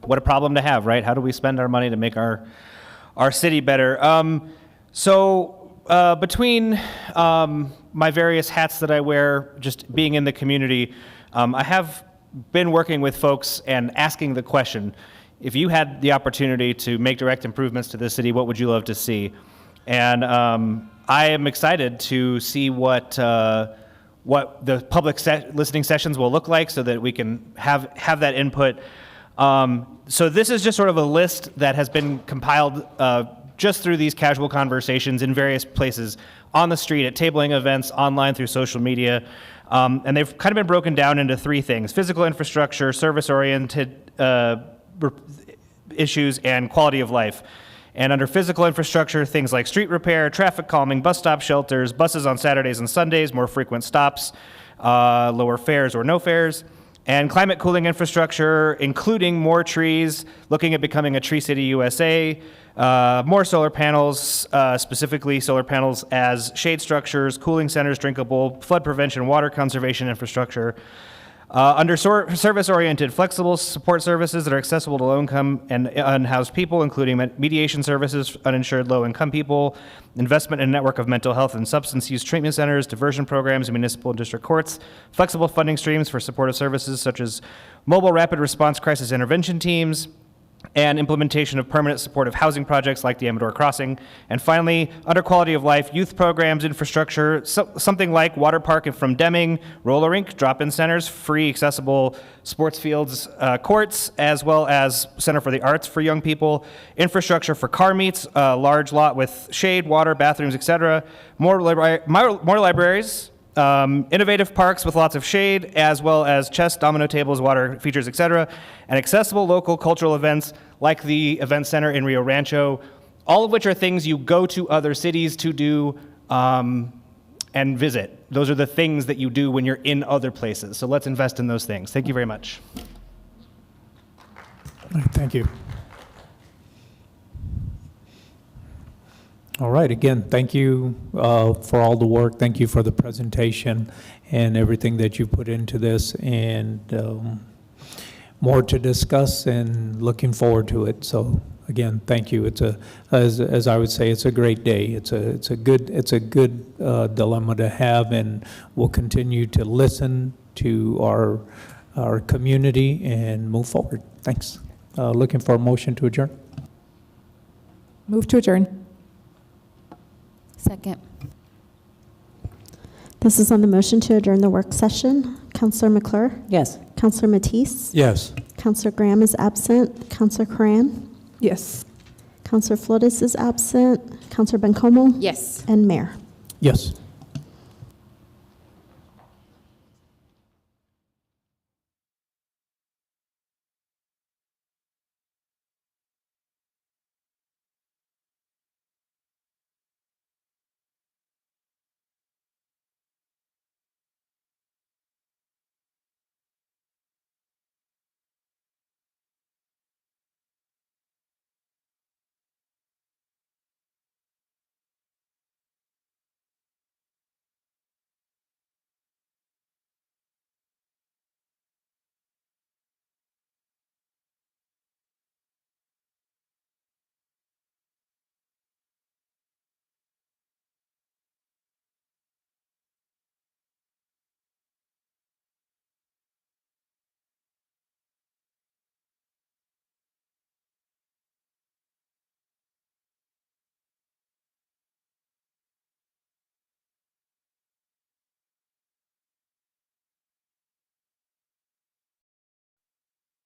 P: what a problem to have, right? How do we spend our money to make our city better? Between my various hats that I wear, just being in the community, I have been working with folks and asking the question, if you had the opportunity to make direct improvements to this city, what would you love to see? And I am excited to see what the public listening sessions will look like so that we can have that input. So this is just sort of a list that has been compiled just through these casual conversations in various places, on the street, at tabling events, online through social media. And they've kind of been broken down into 3 things: physical infrastructure, service-oriented issues, and quality of life. And under physical infrastructure, things like street repair, traffic calming, bus stop shelters, buses on Saturdays and Sundays, more frequent stops, lower fares or no fares, and climate cooling infrastructure, including more trees, looking at becoming a Tree City USA, more solar panels, specifically solar panels as shade structures, cooling centers, drinkable, flood prevention, water conservation infrastructure. Under service-oriented flexible support services that are accessible to low-income and unhoused people, including mediation services for uninsured low-income people, investment in a network of mental health and substance use treatment centers, diversion programs in municipal and district courts, flexible funding streams for supportive services such as mobile rapid response crisis intervention teams, and implementation of permanent supportive housing projects like the Amador Crossing. And finally, under quality of life, youth programs, infrastructure, something like water park from Deming, roller rink, drop-in centers, free accessible sports fields, courts, as well as Center for the Arts for young people, infrastructure for car meets, a large lot with shade, water, bathrooms, etc., more libraries, innovative parks with lots of shade, as well as chess, domino tables, water features, etc., and accessible local cultural events like the Event Center in Rio Rancho, all of which are things you go to other cities to do and visit. Those are the things that you do when you're in other places. So let's invest in those things. Thank you very much.
B: Thank you. All right, again, thank you for all the work. Thank you for the presentation and everything that you put into this, and more to discuss and looking forward to it. So again, thank you. It's as I would say, it's a great day. It's a good dilemma to have, and we'll continue to listen to our community and move forward. Thanks. Looking for a motion to adjourn.
K: Move to adjourn.
F: Second.
Q: This is on the motion to adjourn the work session. Councillor McClure?
L: Yes.
Q: Councillor Matisse?
B: Yes.
Q: Councillor Graham is absent. Councillor Coran?
K: Yes.
Q: Councillor Flores is absent. Councillor Bencomo?
F: Yes.
Q: And Mayor?
B: Yes.